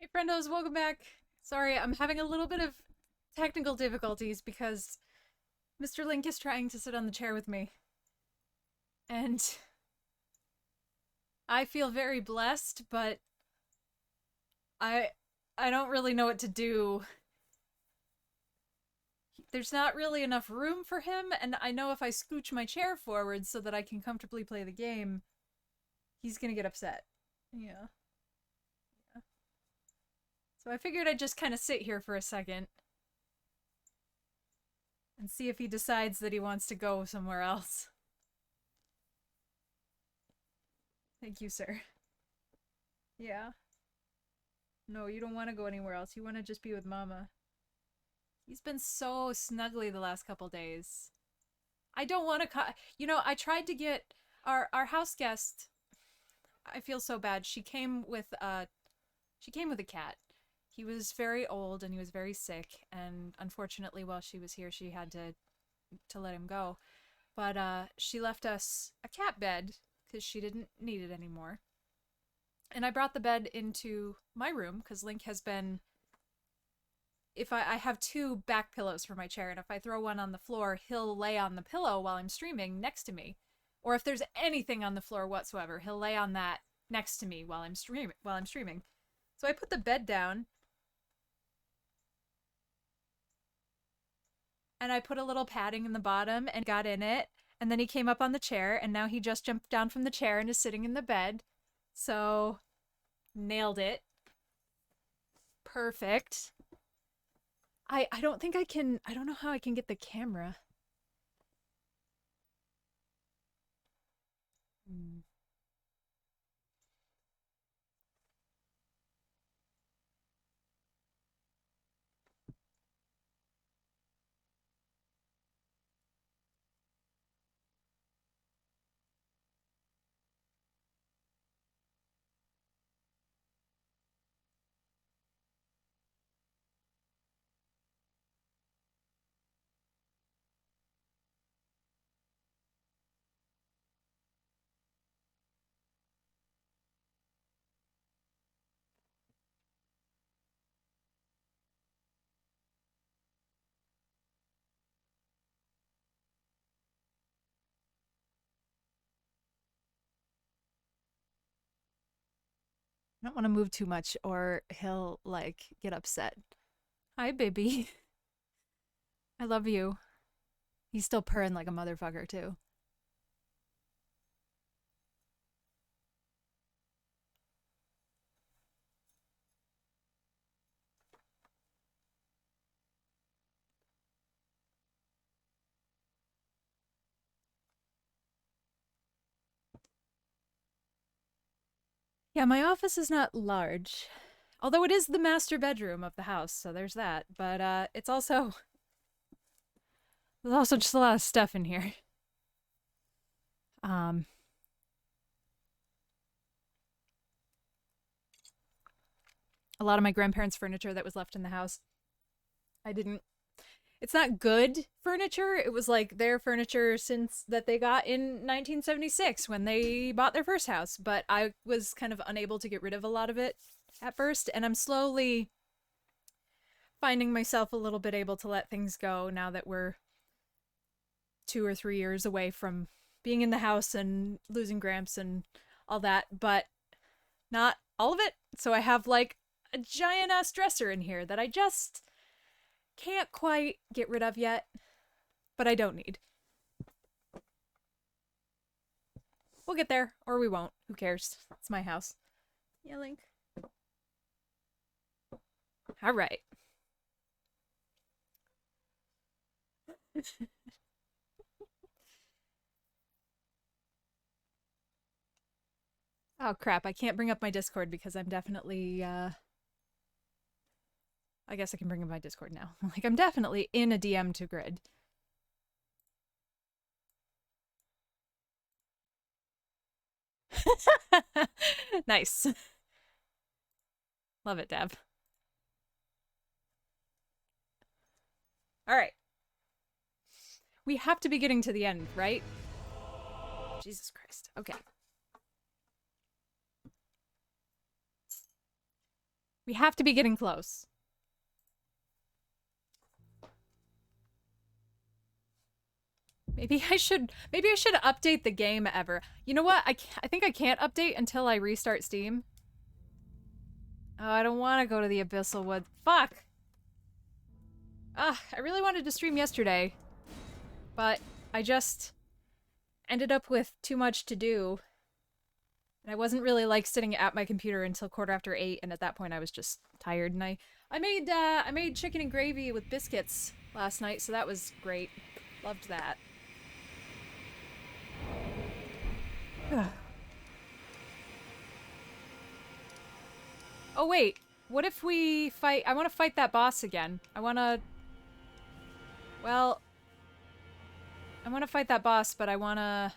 Hey friendos, welcome back. Sorry, I'm having a little bit of technical difficulties because Mr. Link is trying to sit on the chair with me. And I feel very blessed, but I I don't really know what to do. There's not really enough room for him, and I know if I scooch my chair forward so that I can comfortably play the game, he's gonna get upset. Yeah. So I figured I'd just kind of sit here for a second and see if he decides that he wants to go somewhere else. Thank you, sir. Yeah. No, you don't want to go anywhere else. You want to just be with Mama. He's been so snuggly the last couple days. I don't want to. I tried to get our house guest. I feel so bad. She came with a cat. He was very old and he was very sick, and unfortunately, while she was here, she had to let him go. But she left us a cat bed because she didn't need it anymore. And I brought the bed into my room because Link has been. If I have two back pillows for my chair, and if I throw one on the floor, he'll lay on the pillow while I'm streaming next to me. Or if there's anything on the floor whatsoever, he'll lay on that next to me while I'm streaming. So I put the bed down and I put a little padding in the bottom and got in it. And then he came up on the chair, and now he just jumped down from the chair and is sitting in the bed. So, nailed it. Perfect. I don't think I can. I don't know how I can get the camera. Hmm. I don't want to move too much or he'll like get upset. Hi, baby. I love you. He's still purring like a motherfucker, too. Yeah, my office is not large. Although it is the master bedroom of the house, so there's that. But there's also just a lot of stuff in here. Um a lot of my grandparents' furniture that was left in the house. I didn't It's not good furniture. It was like their furniture since that they got in 1976 when they bought their first house, but I was kind of unable to get rid of a lot of it at first, and I'm slowly finding myself a little bit able to let things go now that we're 2 or 3 years away from being in the house and losing Gramps and all that, but not all of it. So I have like a giant ass dresser in here that I just can't quite get rid of yet, but I don't need. We'll get there, or we won't. Who cares? It's my house. Yeah, Link. All right. Oh crap, I can't bring up my Discord because I'm definitely I guess I can bring up my Discord now. Like I'm definitely in a DM to Grid. Nice. Love it, Deb. All right. We have to be getting to the end, right? Jesus Christ. Okay. We have to be getting close. Maybe I should update the game ever. You know what? I think I can't update until I restart Steam. Oh, I don't want to go to the Abyssal Woods. Fuck! I really wanted to stream yesterday, but I just ended up with too much to do. And I wasn't really like sitting at my computer until 8:15, and at that point I was just tired. And I made chicken and gravy with biscuits last night, so that was great. Loved that. Oh wait, what if we fight? I want to fight that boss again. Well, I want to fight that boss, but I want to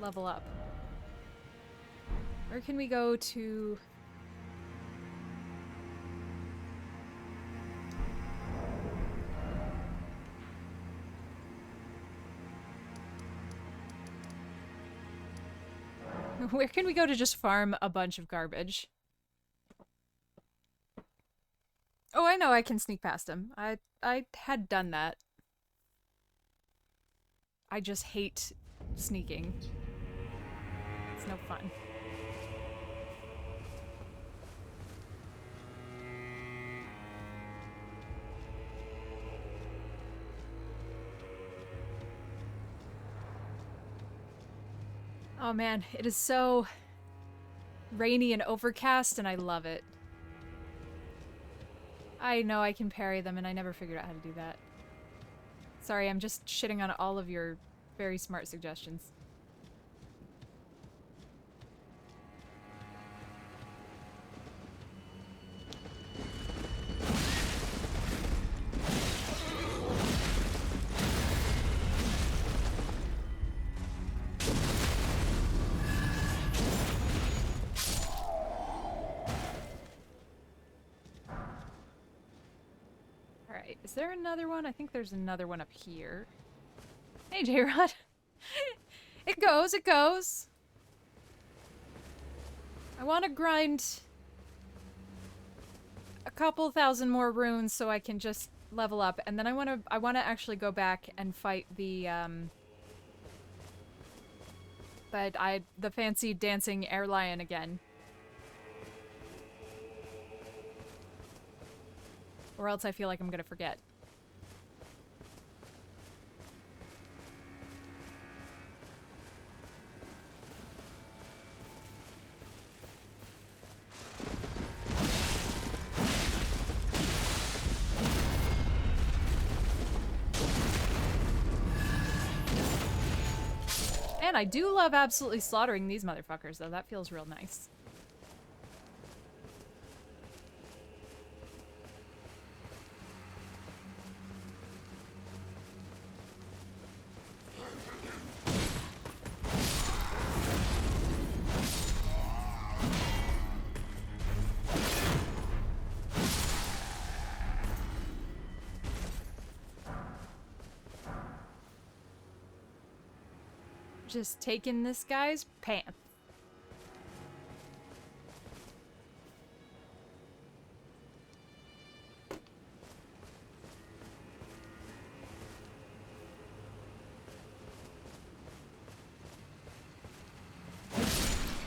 level up. Where can we go to? Where can we go to just farm a bunch of garbage? Oh, I know I can sneak past him. I had done that. I just hate sneaking. It's no fun. Oh man, it is so rainy and overcast, and I love it. I know I can parry them, and I never figured out how to do that. Sorry, I'm just shitting on all of your very smart suggestions. Alright, is there another one? I think there's another one up here. Hey, J-Rod. It goes, it goes. I want to grind a couple thousand more runes so I can just level up, and then I want to actually go back and fight the the fancy dancing air lion again. Or else I feel like I'm gonna forget. And I do love absolutely slaughtering these motherfuckers, though. That feels real nice. Just taking this guy's pants.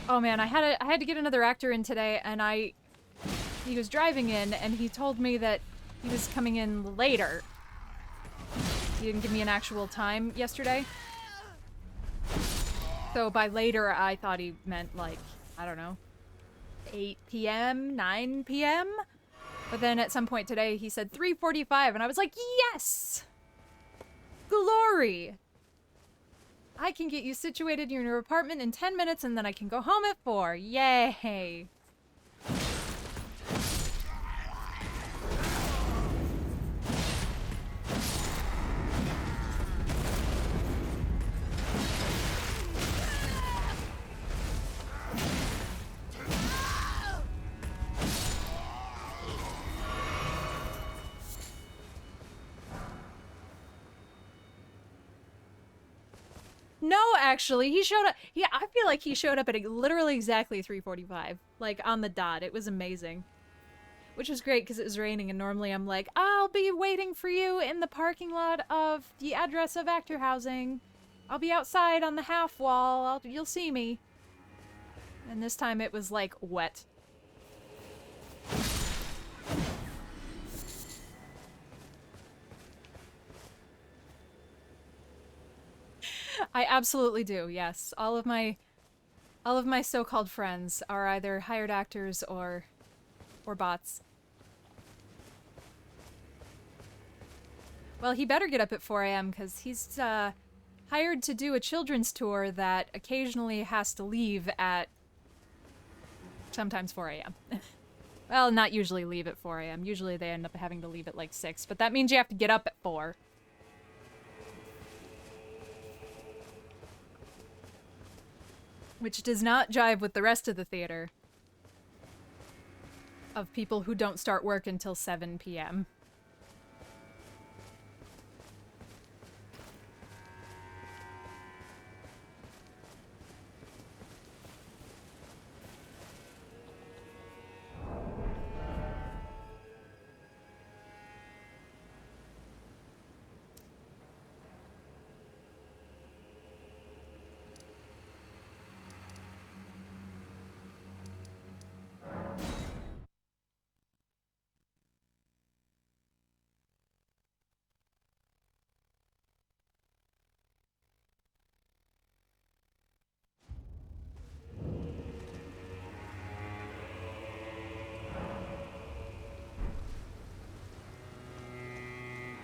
Oh man, I had to get another actor in today, and he was driving in, and he told me that he was coming in later. He didn't give me an actual time yesterday. So by later, I thought he meant like, I don't know, 8 p.m., 9 p.m.? But then at some point today, he said 3:45, and I was like, yes! Glory! I can get you situated in your apartment in 10 minutes, and then I can go home at 4. Yay! No, actually, he showed up. Yeah, I feel like he showed up at literally exactly 3:45, like on the dot. It was amazing. which was great because it was raining, and normally I'm like, I'll be waiting for you in the parking lot of the address of actor housing. I'll be outside on the half wall. You'll see me. And this time it was like wet. I absolutely do. Yes, all of my so-called friends are either hired actors or bots. Well, he better get up at 4 a.m. because he's hired to do a children's tour that occasionally has to leave at sometimes 4 a.m. Well, not usually leave at 4 a.m. Usually they end up having to leave at like 6, but that means you have to get up at 4. Which does not jive with the rest of the theater of people who don't start work until 7 p.m.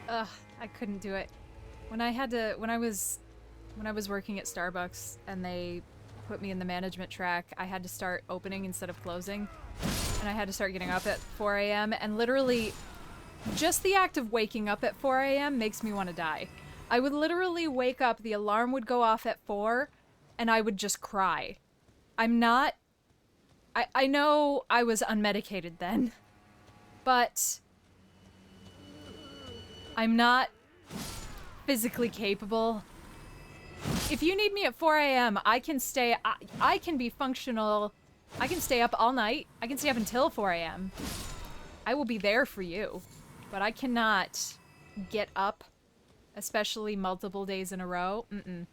Ugh, I couldn't do it. When I was working at Starbucks and they put me in the management track, I had to start opening instead of closing. And I had to start getting up at 4 a.m. and literally just the act of waking up at 4 a.m. makes me want to die. I would literally wake up, the alarm would go off at 4, and I would just cry. I'm not... I know I was unmedicated then, but I'm not physically capable. If you need me at 4 a.m., I can stay... I can be functional. I can stay up all night. I can stay up until 4 a.m. I will be there for you. But I cannot get up, especially multiple days in a row. Mm-mm.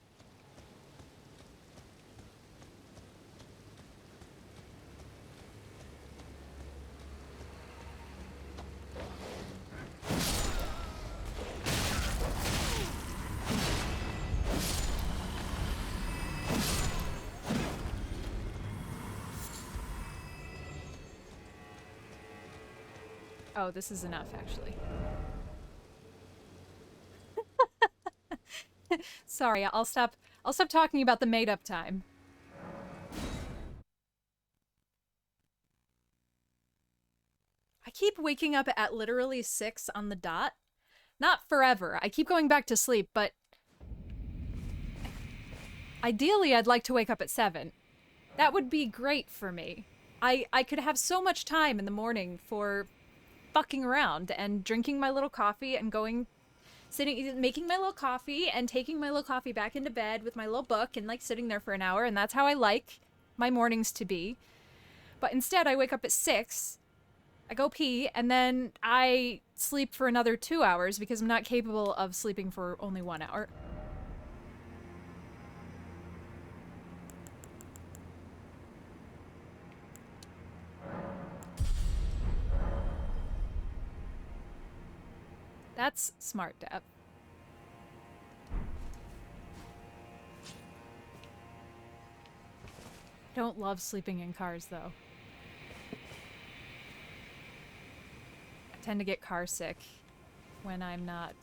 Oh, this is enough, actually. Sorry, I'll stop talking about the made-up time. I keep waking up at literally 6 on the dot. Not forever. I keep going back to sleep, but ideally I'd like to wake up at 7. That would be great for me. I could have so much time in the morning for fucking around and drinking my little coffee and making my little coffee and taking my little coffee back into bed with my little book and like sitting there for an hour, and that's how I like my mornings to be. But instead I wake up at 6, I go pee, and then I sleep for another 2 hours because I'm not capable of sleeping for only 1 hour. That's smart, Deb. Don't love sleeping in cars, though. I tend to get car sick when I'm not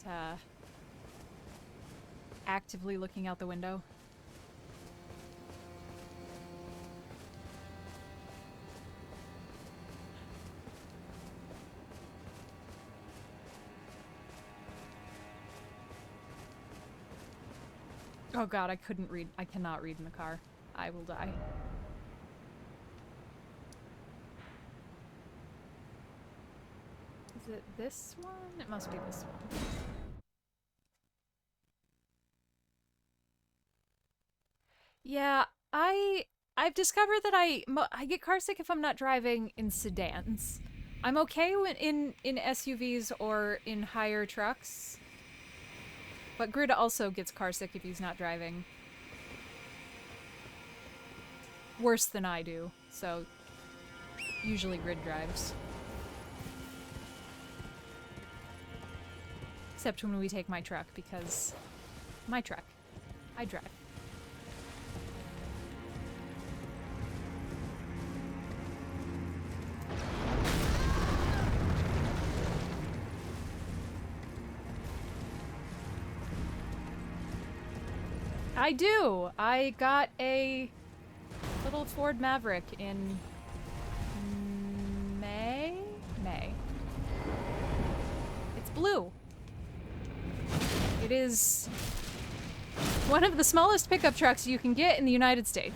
actively looking out the window. Oh god, I couldn't read. I cannot read in the car. I will die. Is it this one? It must be this one. Yeah, I've discovered that I get car sick if I'm not driving in sedans. I'm okay in SUVs or in higher trucks, but Grid also gets carsick if he's not driving. Worse than I do, so usually Grid drives. Except when we take my truck, because my truck. I drive. I do! I got a little Ford Maverick in May? May. It's blue. It is one of the smallest pickup trucks you can get in the United States.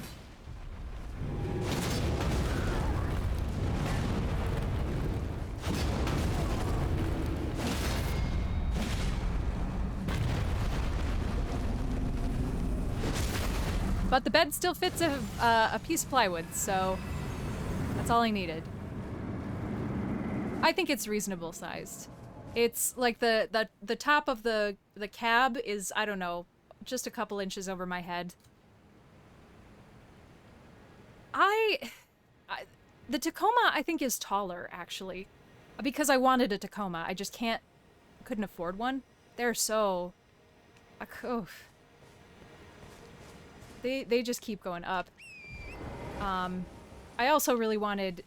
But the bed still fits a piece of plywood, so that's all I needed. I think it's reasonable sized. It's like the top of the cab is, I don't know, just a couple inches over my head. The Tacoma I think is taller actually, because I wanted a Tacoma. I just couldn't afford one. They're so, they just keep going up. I also really wanted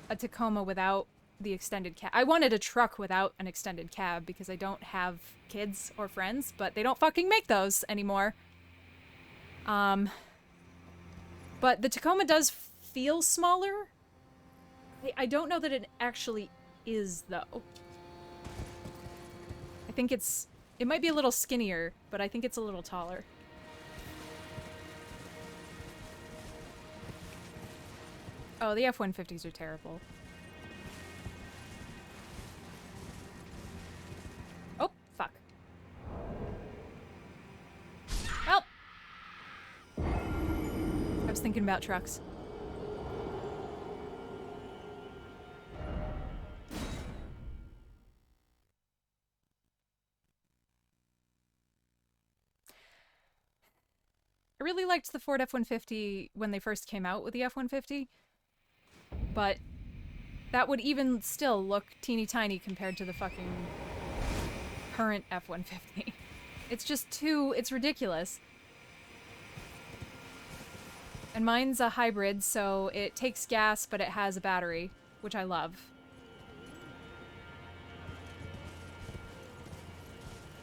a Tacoma without the extended cab. I wanted a truck without an extended cab because I don't have kids or friends, but they don't fucking make those anymore. But the Tacoma does feel smaller. I don't know that it actually is, though. I think it might be a little skinnier, but I think it's a little taller. Oh, the F-150s are terrible. Oh, fuck. Well. I was thinking about trucks. I really liked the Ford F-150 when they first came out with the F-150. But that would even still look teeny tiny compared to the fucking current F-150. It's just it's ridiculous. And mine's a hybrid, so it takes gas, but it has a battery, which I love.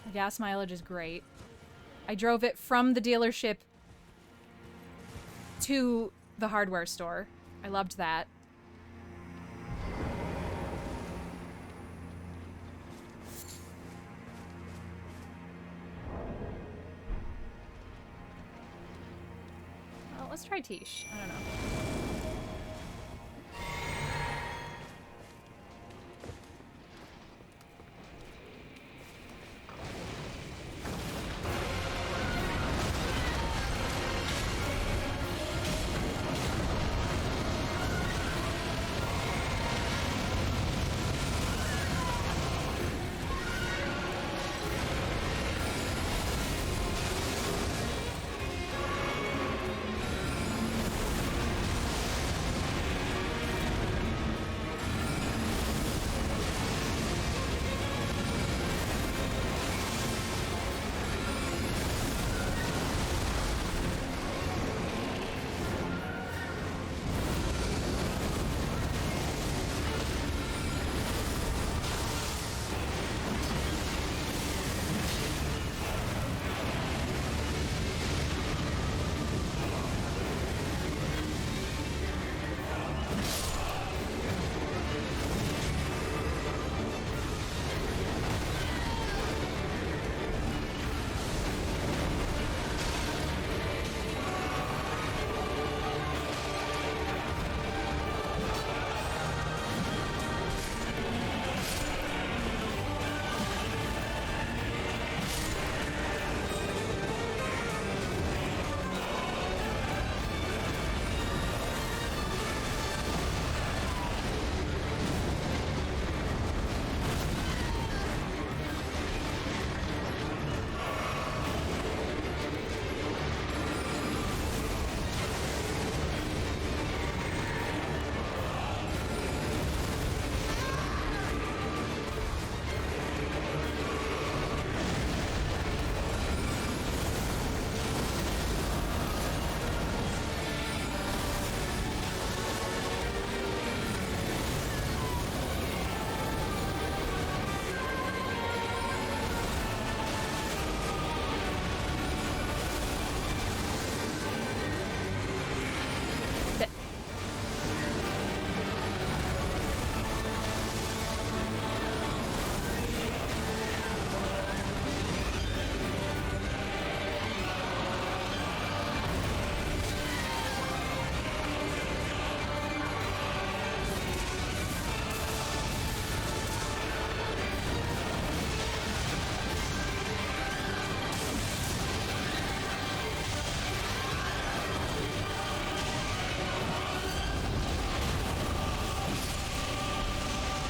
The gas mileage is great. I drove it from the dealership to the hardware store. I loved that. Well, let's try Tish. I don't know.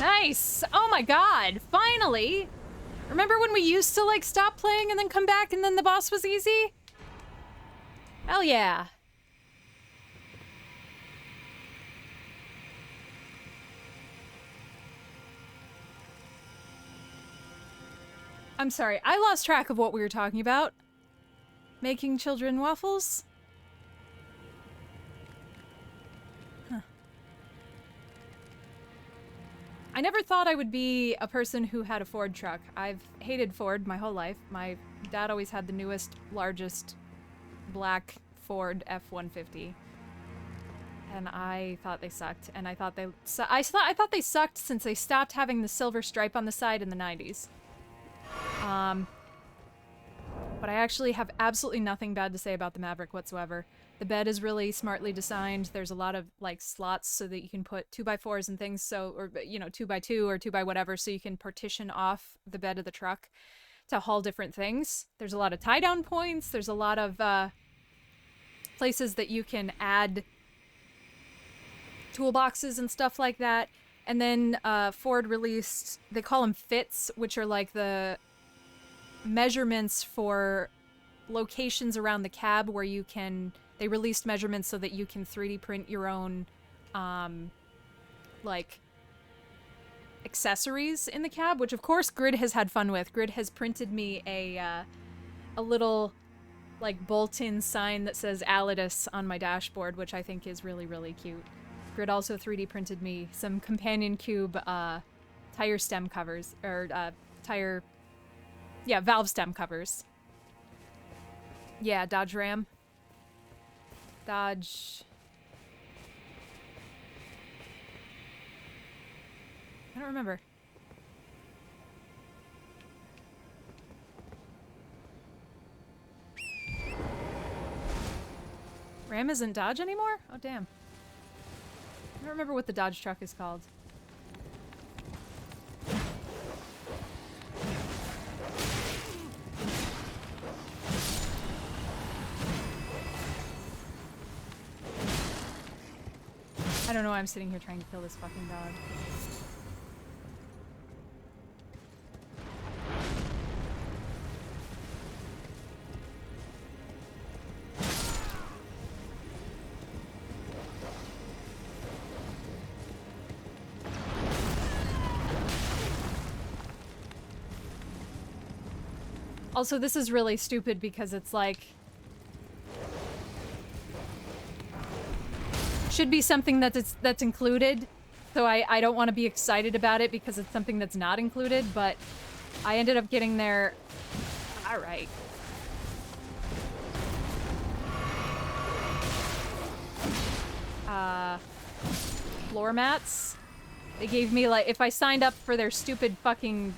Nice! Oh my god, finally! Remember when we used to, like, stop playing and then come back and then the boss was easy? Hell yeah. I'm sorry, I lost track of what we were talking about. Making children waffles? Huh. I never thought I would be a person who had a Ford truck. I've hated Ford my whole life. My dad always had the newest, largest black Ford F-150. And I thought they sucked, and I thought they sucked since they stopped having the silver stripe on the side in the 90s. But I actually have absolutely nothing bad to say about the Maverick whatsoever. The bed is really smartly designed. There's a lot of, like, slots so that you can put 2x4s and things, so, or, you know, 2x2 or 2x whatever, so you can partition off the bed of the truck to haul different things. There's a lot of tie-down points. There's a lot of, places that you can add toolboxes and stuff like that. And then, Ford released, they call them fits, which are like the measurements for locations around the cab where you can, they released measurements so that you can 3D print your own, like, accessories in the cab, which of course Grid has had fun with. Grid has printed me a little, like, bolt-in sign that says Alidus on my dashboard, which I think is really, really cute. Grid also 3D printed me some companion cube, tire stem covers, or, valve stem covers. Yeah, Dodge Ram. Dodge... I don't remember. Ram isn't Dodge anymore? Oh, damn. I don't remember what the Dodge truck is called. I don't know why I'm sitting here trying to kill this fucking dog. Also, this is really stupid because it's like... should be something that's included, so I don't want to be excited about it because it's something that's not included, but I ended up getting there... Alright. Floor mats? They gave me, like, if I signed up for their stupid fucking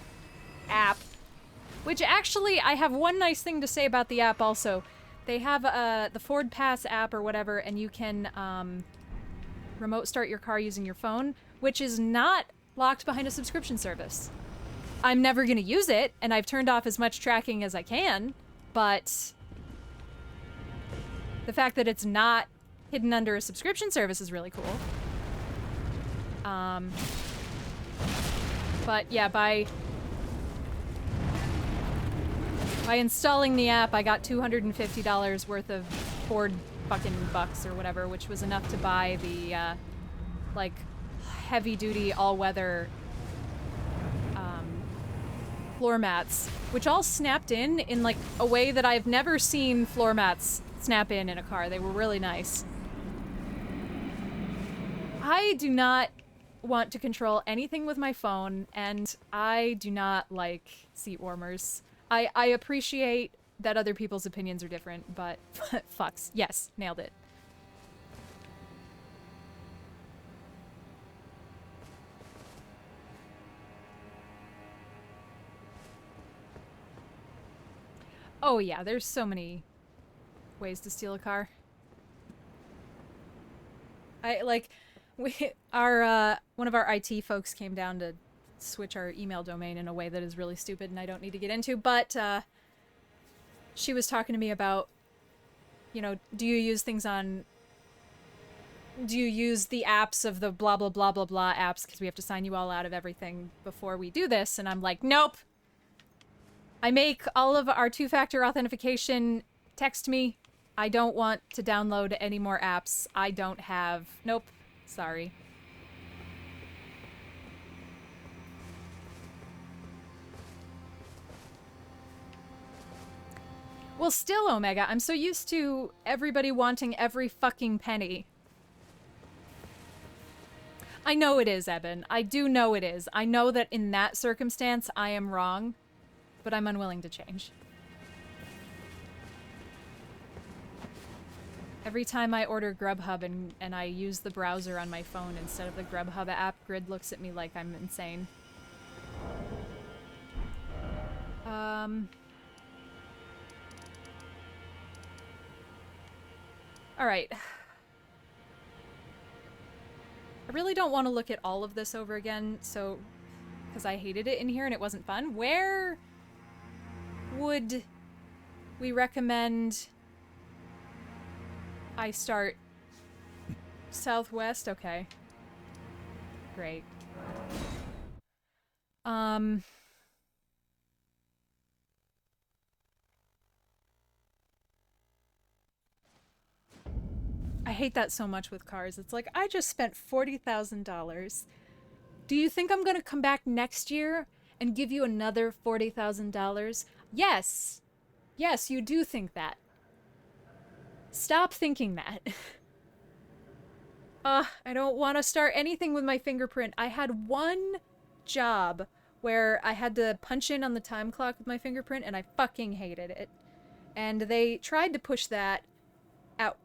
app, which actually, I have one nice thing to say about the app also. They have the Ford Pass app or whatever, and you can remote start your car using your phone, which is not locked behind a subscription service. I'm never gonna use it, and I've turned off as much tracking as I can, but the fact that it's not hidden under a subscription service is really cool. But yeah, by installing the app, I got $250 worth of Ford fucking bucks or whatever, which was enough to buy the, like, heavy-duty, all-weather, floor mats, which all snapped in, like, a way that I've never seen floor mats snap in a car. They were really nice. I do not want to control anything with my phone, and I do not like seat warmers. I appreciate that other people's opinions are different, but fucks. Yes, nailed it. Oh yeah, there's so many ways to steal a car. One of our IT folks came down to switch our email domain in a way that is really stupid and I don't need to get into, but she was talking to me about, you know, do you use things on do you use the apps of the blah, blah, blah, blah, blah apps because we have to sign you all out of everything before we do this? And I'm like, nope. I make all of our two-factor authentication text me. I don't want to download any more apps. I don't have... Nope. Sorry. Well, still, Omega, I'm so used to everybody wanting every fucking penny. I know it is, Eben. I do know it is. I know that in that circumstance, I am wrong, but I'm unwilling to change. Every time I order Grubhub and I use the browser on my phone instead of the Grubhub app, Grid looks at me like I'm insane. Alright. I really don't want to look at all of this over again, so... because I hated it in here and it wasn't fun. Where would we recommend I start? Southwest? Okay. Great. I hate that so much with cars. It's like, I just spent $40,000. Do you think I'm gonna come back next year and give you another $40,000? Yes. Yes, you do think that. Stop thinking that. I don't want to start anything with my fingerprint. I had one job where I had to punch in on the time clock with my fingerprint, and I fucking hated it. And they tried to push that at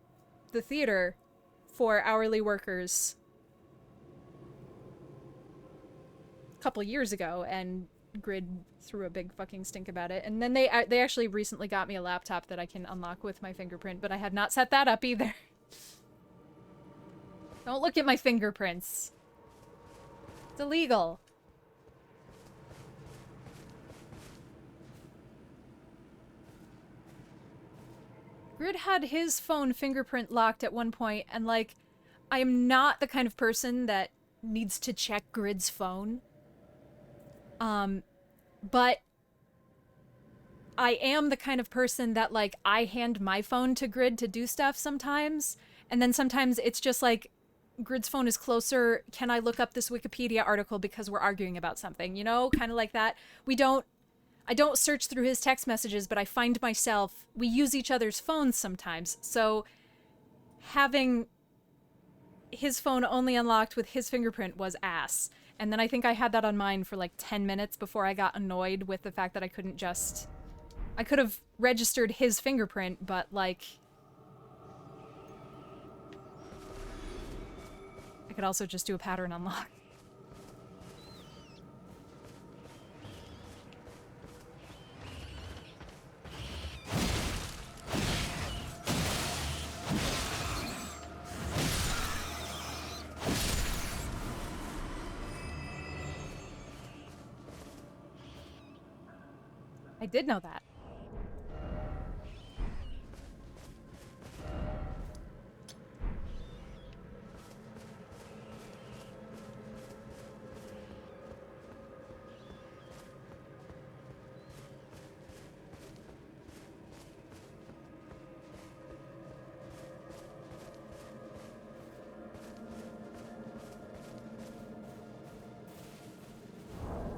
the theater for hourly workers a couple years ago, and Grid threw a big fucking stink about it. And then they actually recently got me a laptop that I can unlock with my fingerprint, but I had not set that up either. Don't look at my fingerprints. It's illegal. Grid had his phone fingerprint locked at one point, and like, I am not the kind of person that needs to check Grid's phone. But I am the kind of person that, like, I hand my phone to Grid to do stuff sometimes, and then sometimes it's just like, Grid's phone is closer, can I look up this Wikipedia article because we're arguing about something, you know? Kind of like that. I don't search through his text messages, but I find myself, we use each other's phones sometimes, so having his phone only unlocked with his fingerprint was ass. And then I think I had that on mine for like 10 minutes before I got annoyed with the fact that I couldn't just... I could have registered his fingerprint, but like... I could also just do a pattern unlock. I did know that.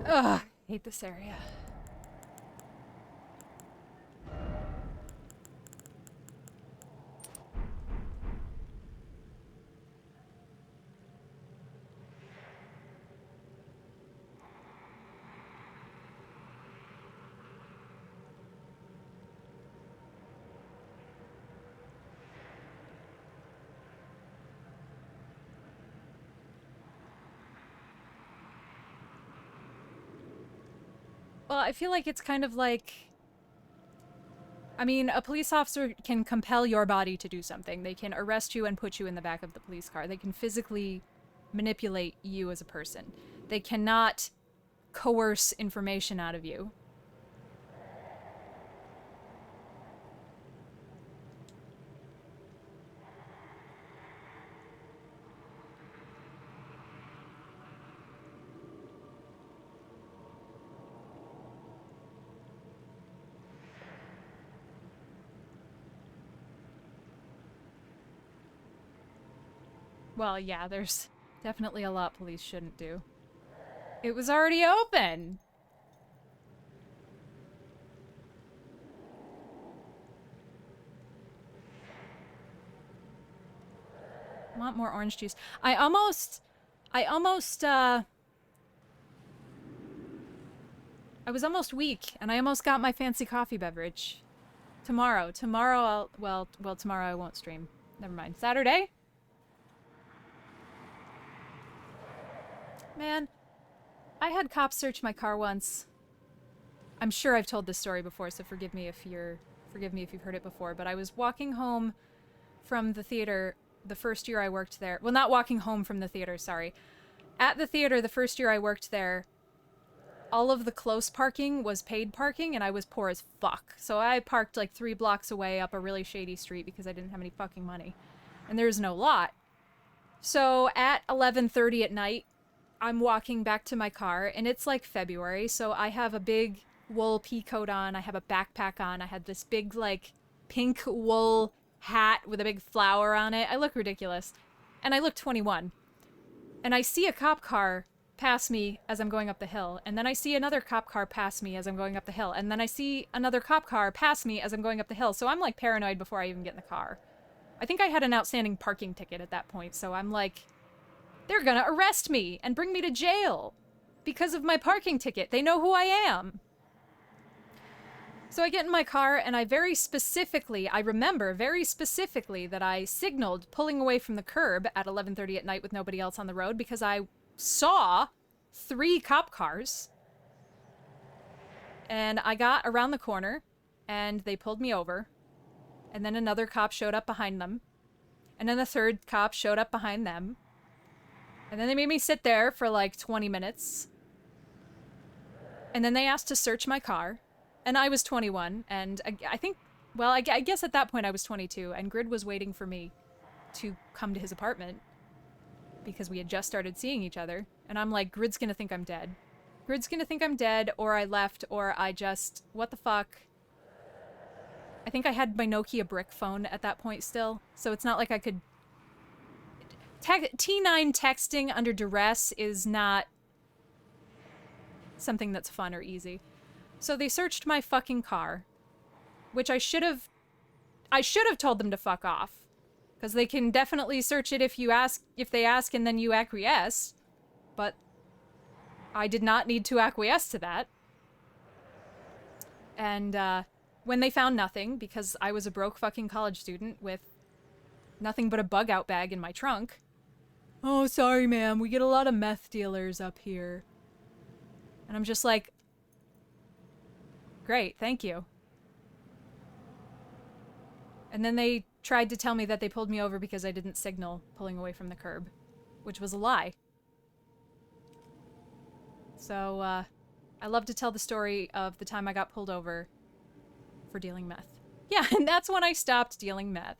Ugh, I hate this area. Well, I feel like it's kind of like... I mean, a police officer can compel your body to do something. They can arrest you and put you in the back of the police car. They can physically manipulate you as a person. They cannot coerce information out of you. Well, yeah, there's definitely a lot police shouldn't do. It was already open! Want more orange juice. I almost, I was almost weak, and I almost got my fancy coffee beverage. Tomorrow well, tomorrow I won't stream. Never mind. Saturday? Man, I had cops search my car once. I'm sure I've told this story before, so forgive me if you've heard it before, but I was walking home from the theater the first year I worked there. Well, not walking home from the theater, sorry. At the theater the first year I worked there, all of the close parking was paid parking, and I was poor as fuck. So I parked like 3 blocks away up a really shady street because I didn't have any fucking money. And there's no lot. So at 11:30 at night, I'm walking back to my car, and it's like February, so I have a big wool pea coat on, I have a backpack on, I had this big like pink wool hat with a big flower on it. I look ridiculous. And I look 21. And I see a cop car pass me as I'm going up the hill, and then I see another cop car pass me as I'm going up the hill, and then I see another cop car pass me as I'm going up the hill. So I'm like paranoid before I even get in the car. I think I had an outstanding parking ticket at that point, so I'm like, they're gonna arrest me and bring me to jail because of my parking ticket. They know who I am. So I get in my car, and I remember very specifically that I signaled pulling away from the curb at 11:30 at night with nobody else on the road because I saw 3 cop cars. And I got around the corner, and they pulled me over. And then another cop showed up behind them. And then the third cop showed up behind them. And then they made me sit there for like 20 minutes. And then they asked to search my car. And I was 21, and I think, well, I guess at that point I was 22, and Grid was waiting for me to come to his apartment because we had just started seeing each other. And I'm like, Grid's gonna think I'm dead. Grid's gonna think I'm dead, or I left, or I just, what the fuck? I think I had my Nokia brick phone at that point still, so it's not like I could... T9 texting under duress is not something that's fun or easy. So they searched my fucking car, which I should have told them to fuck off, because they can definitely search it if they ask and then you acquiesce, but I did not need to acquiesce to that. And when they found nothing, because I was a broke fucking college student with nothing but a bug out bag in my trunk. Oh, sorry, ma'am, we get a lot of meth dealers up here. And I'm just like, great, thank you. And then they tried to tell me that they pulled me over because I didn't signal pulling away from the curb, which was a lie. So, I love to tell the story of the time I got pulled over for dealing meth. Yeah, and that's when I stopped dealing meth.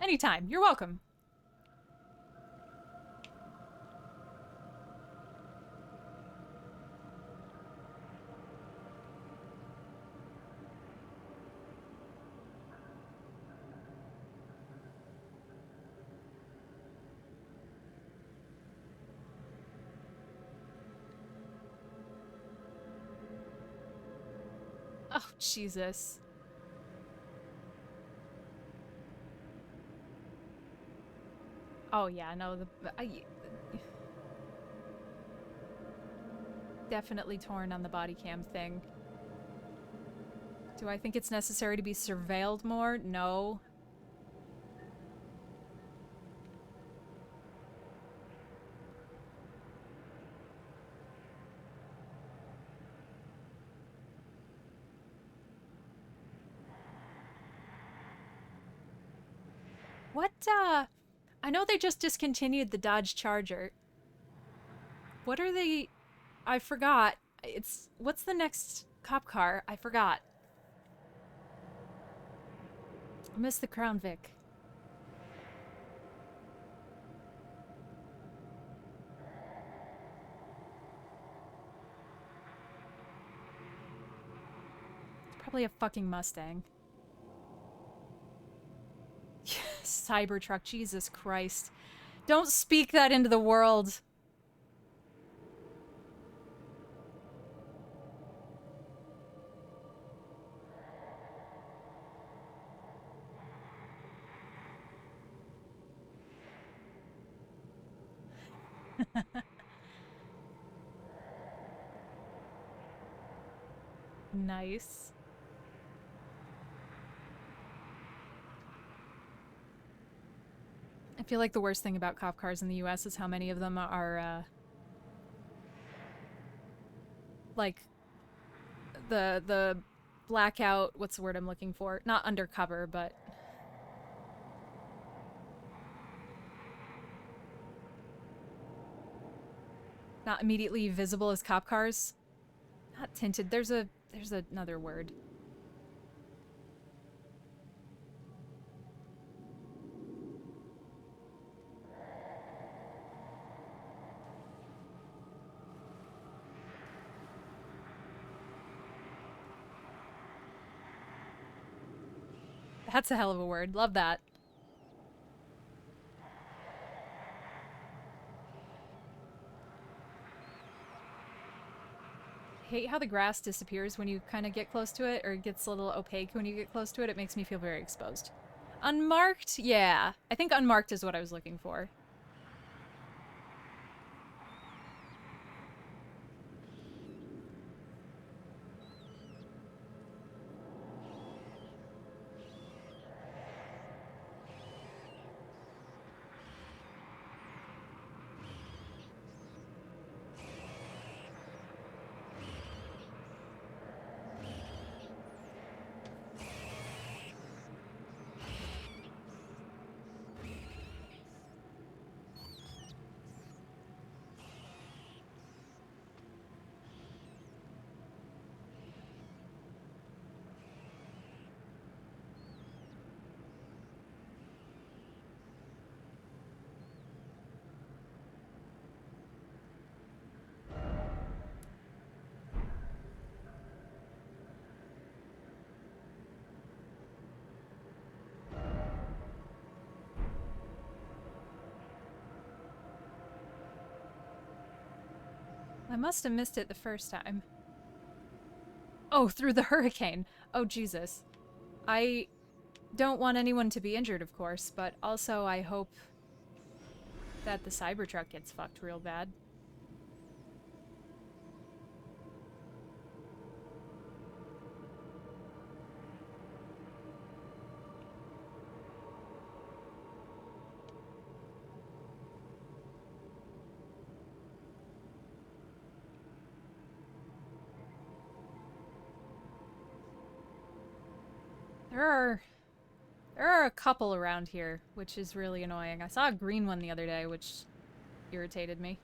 Anytime. You're welcome. Oh, Jesus. Oh, yeah, no, definitely torn on the body cam thing. Do I think it's necessary to be surveilled more? No. What, I know they just discontinued the Dodge Charger. What are they... I forgot. What's the next cop car? I forgot. I missed the Crown Vic. Probably a fucking Mustang. Cybertruck, Jesus Christ. Don't speak that into the world. Nice. I feel like the worst thing about cop cars in the US is how many of them are, like, the blackout, what's the word I'm looking for? Not undercover, but not immediately visible as cop cars. Not tinted. There's another word. That's a hell of a word. Love that. Hate how the grass disappears when you kind of get close to it, or it gets a little opaque when you get close to it. It makes me feel very exposed. Unmarked? Yeah. I think unmarked is what I was looking for. I must have missed it the first time. Oh, through the hurricane. Oh, Jesus. I don't want anyone to be injured, of course, but also I hope that the Cybertruck gets fucked real bad. There are a couple around here, which is really annoying. I saw a green one the other day, which irritated me.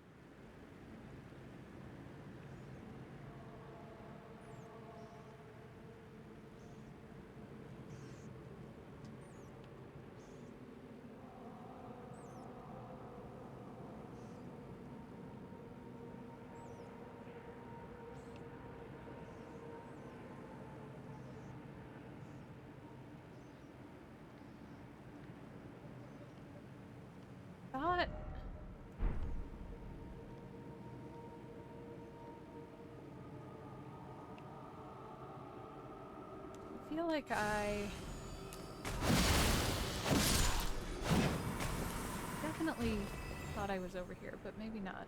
Thought I feel like I definitely thought I was over here, but maybe not.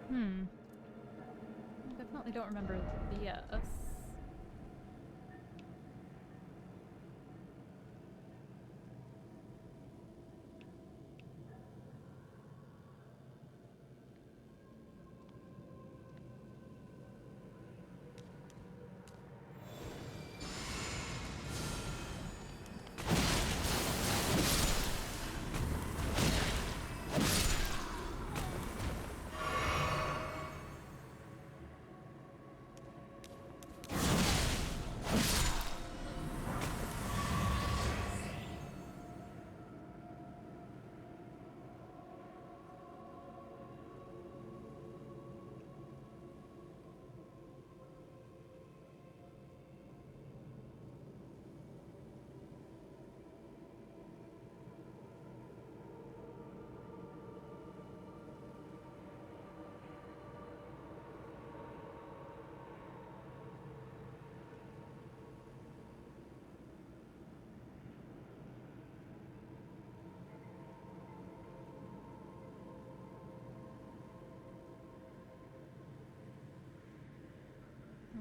I definitely don't remember this.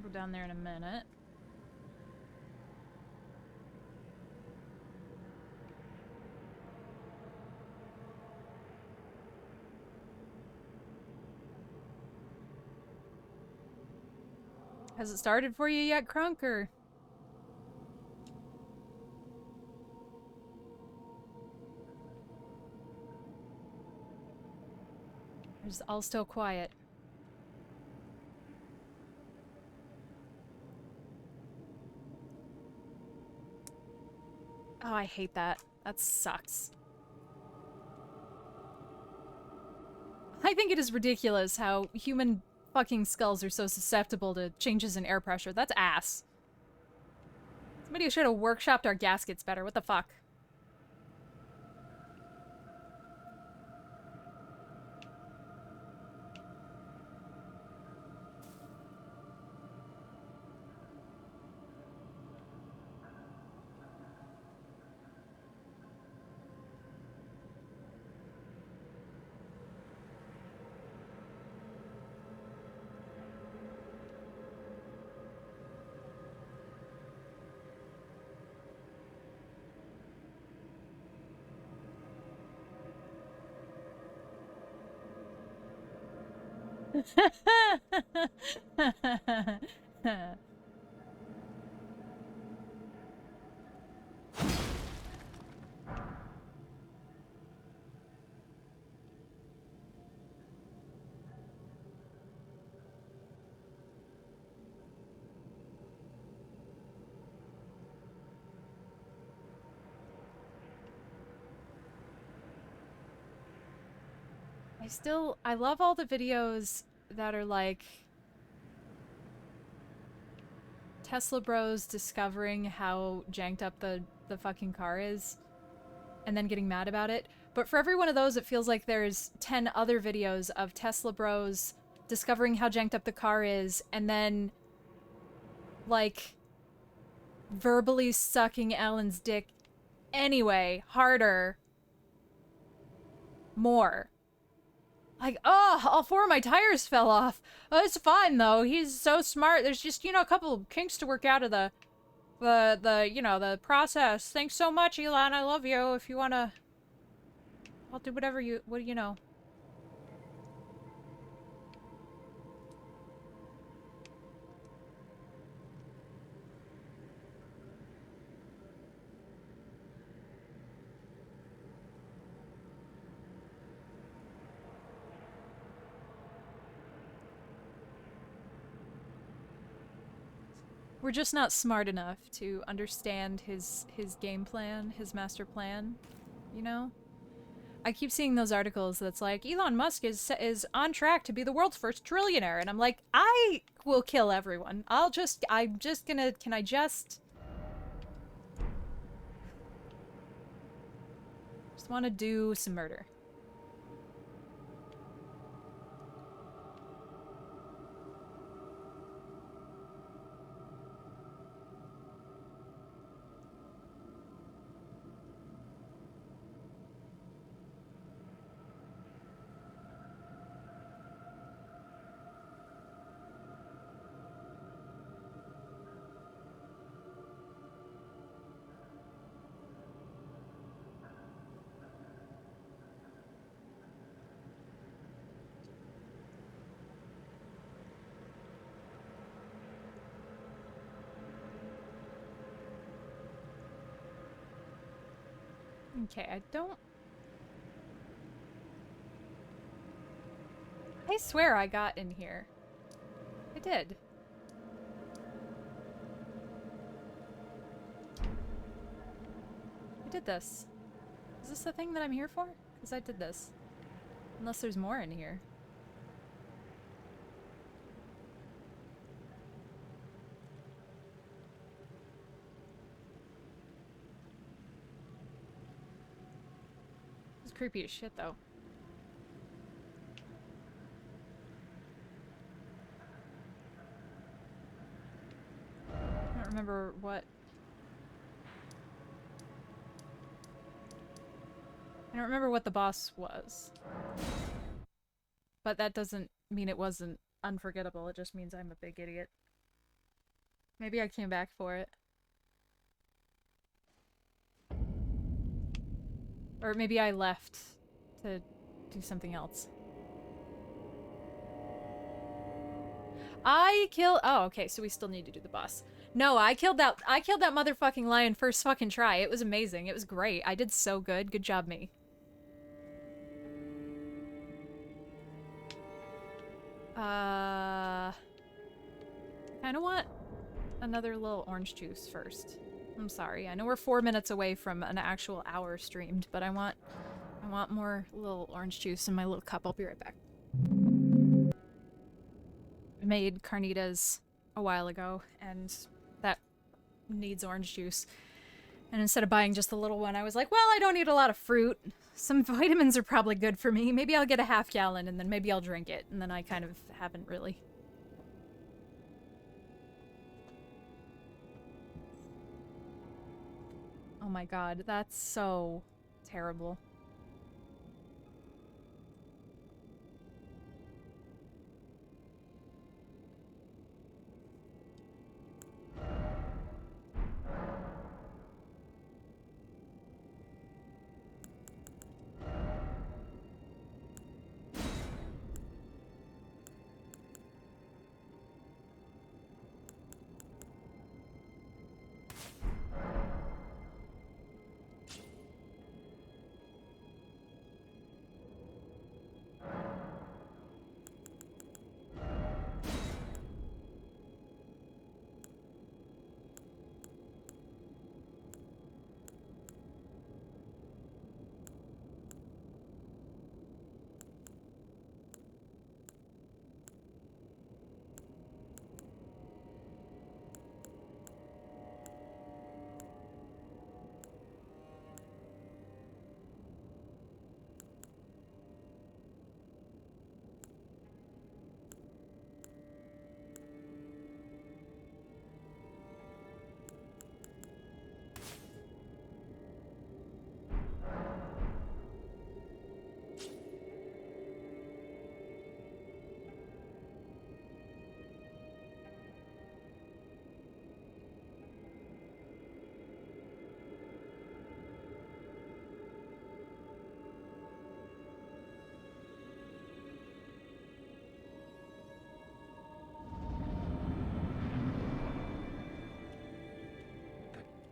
Go down there in a minute. Has it started for you yet, Crunk, or? It's all still quiet. Oh, I hate that. That sucks. I think it is ridiculous how human fucking skulls are so susceptible to changes in air pressure. That's ass. Somebody should have workshopped our gaskets better. What the fuck? I love all the videos that are like Tesla bros discovering how janked up the fucking car is and then getting mad about it. But for every one of those, it feels like there's 10 other videos of Tesla bros discovering how janked up the car is and then, like, verbally sucking Alan's dick anyway, harder, more. Like, oh, all 4 of my tires fell off. Oh, it's fine, though. He's so smart. There's just, you know, a couple of kinks to work out of the you know, the process. Thanks so much, Elon. I love you. If you wanna... I'll do whatever you... What do you know? We're just not smart enough to understand his game plan, his master plan, you know? I keep seeing those articles that's like, Elon Musk is on track to be the world's first trillionaire, and I'm like, I will kill everyone. I'm just gonna, can I just want to do some murder. Okay, I don't... I swear I got in here. I did. I did this. Is this the thing that I'm here for? Because I did this. Unless there's more in here. It's creepy as shit, though. I don't remember what... I don't remember what the boss was. But that doesn't mean it wasn't unforgettable, it just means I'm a big idiot. Maybe I came back for it. Or maybe I left to do something else. Oh, okay, so we still need to do the boss. No, I killed that motherfucking lion first fucking try. It was amazing. It was great. I did so good. Good job, me. I kind of want another little orange juice first. I'm sorry. I know we're 4 minutes away from an actual hour streamed, but I want more little orange juice in my little cup. I'll be right back. I made carnitas a while ago, and that needs orange juice. And instead of buying just the little one, I was like, well, I don't eat a lot of fruit. Some vitamins are probably good for me. Maybe I'll get a half gallon, and then maybe I'll drink it. And then I kind of haven't really. Oh my god, that's so terrible.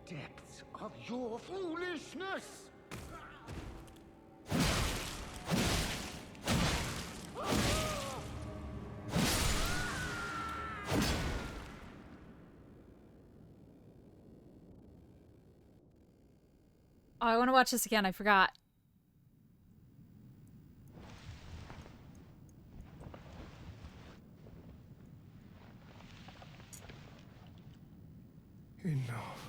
Depths of your foolishness! Oh, I want to watch this again. I forgot. Enough.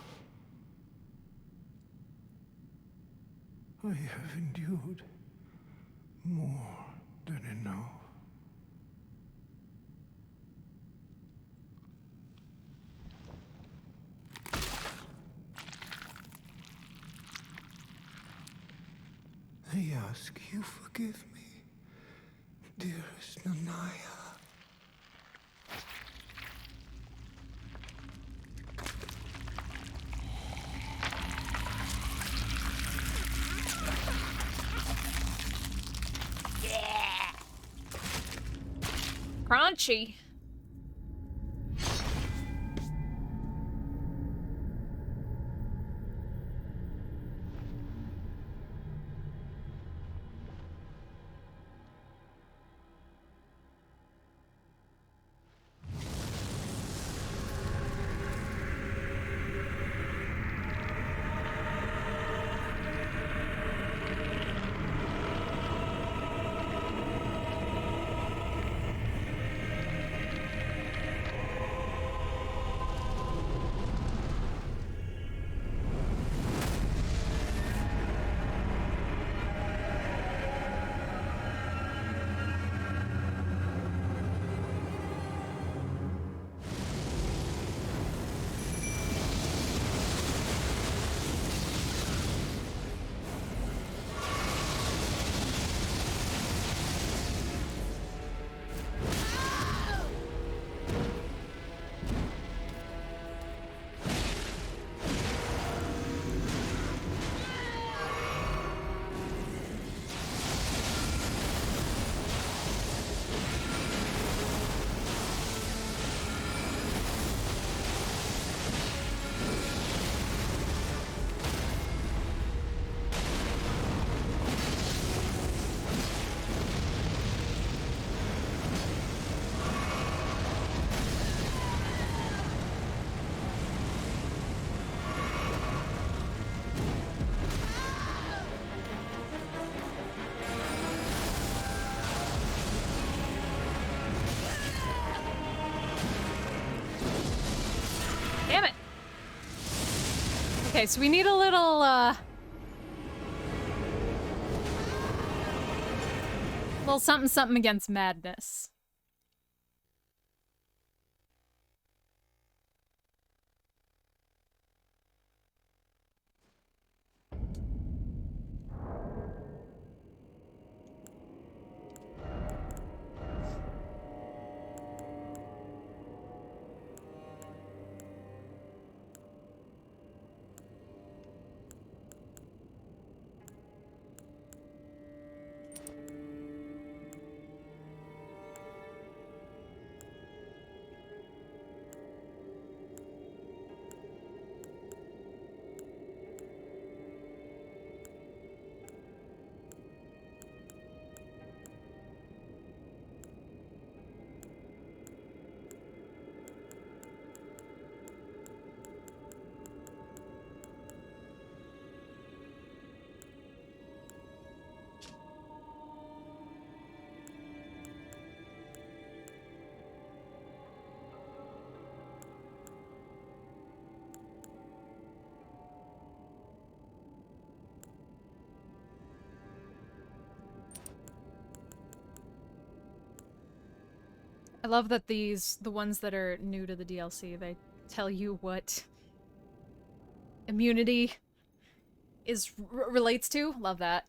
I have endured more than enough. I ask you forgive me, dearest Nanaya. Crunchy. Okay, so we need a little something something against madness. I love that the ones that are new to the DLC, they tell you what immunity relates to. Love that.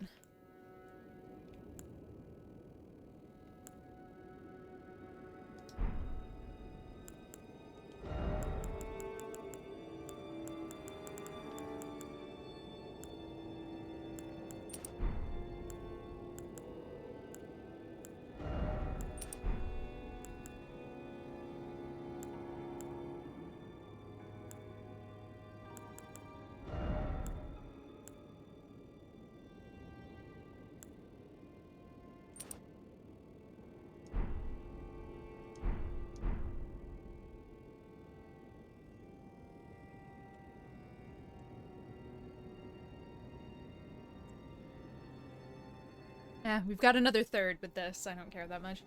Yeah, we've got another third with this. I don't care that much.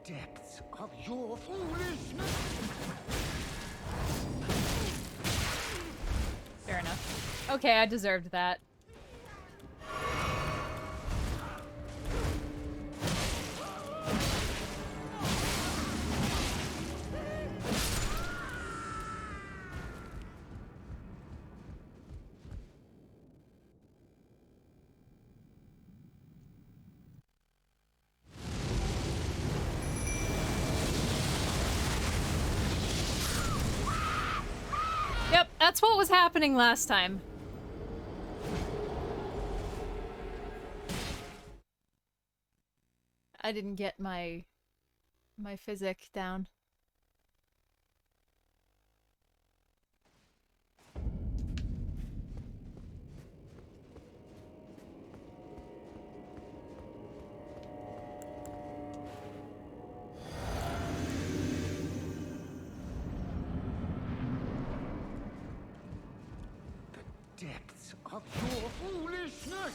Depths of your foolishness! Fair enough. Okay, I deserved that. Yep, that's what was happening last time. I didn't get my physic down. Depths of your foolishness!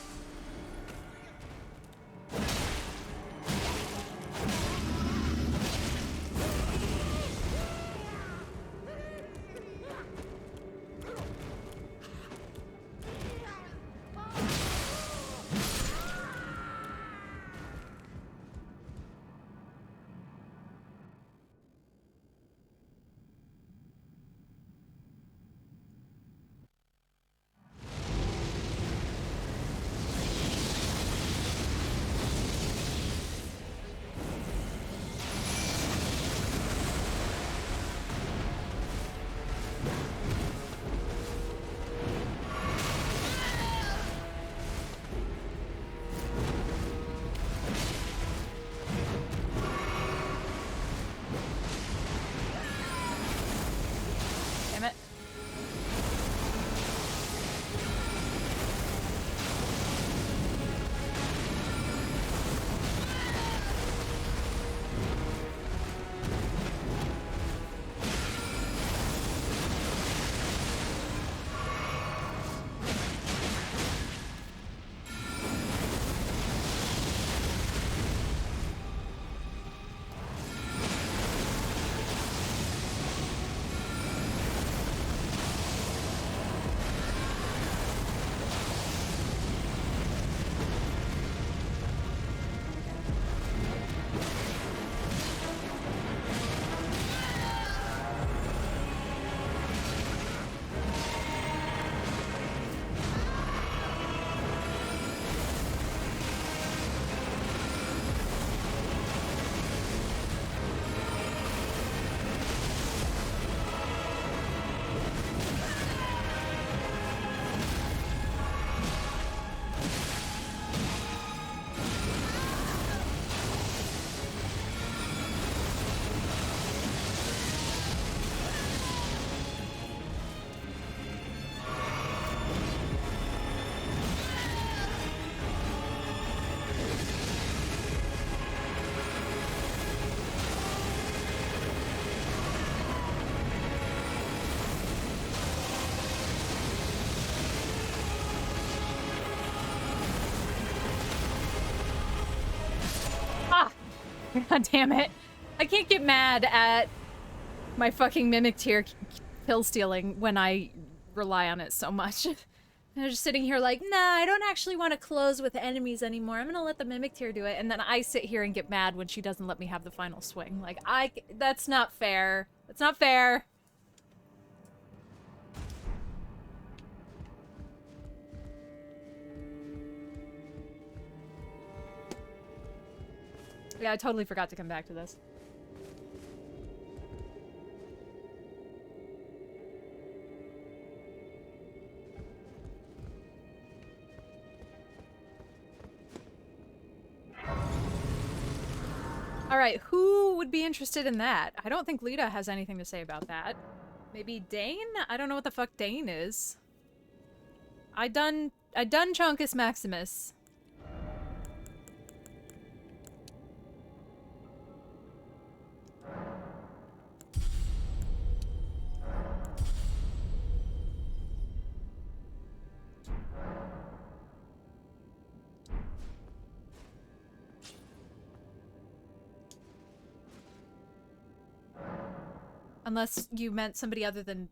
God damn it. I can't get mad at my fucking mimic tier kill stealing when I rely on it so much. They're just sitting here like, nah, I don't actually want to close with enemies anymore. I'm gonna let the mimic tier do it. And then I sit here and get mad when she doesn't let me have the final swing. Like, that's not fair. That's not fair. Yeah, I totally forgot to come back to this. Alright, who would be interested in that? I don't think Lita has anything to say about that. Maybe Dane? I don't know what the fuck Dane is. I done Chunkus Maximus. Unless you meant somebody other than...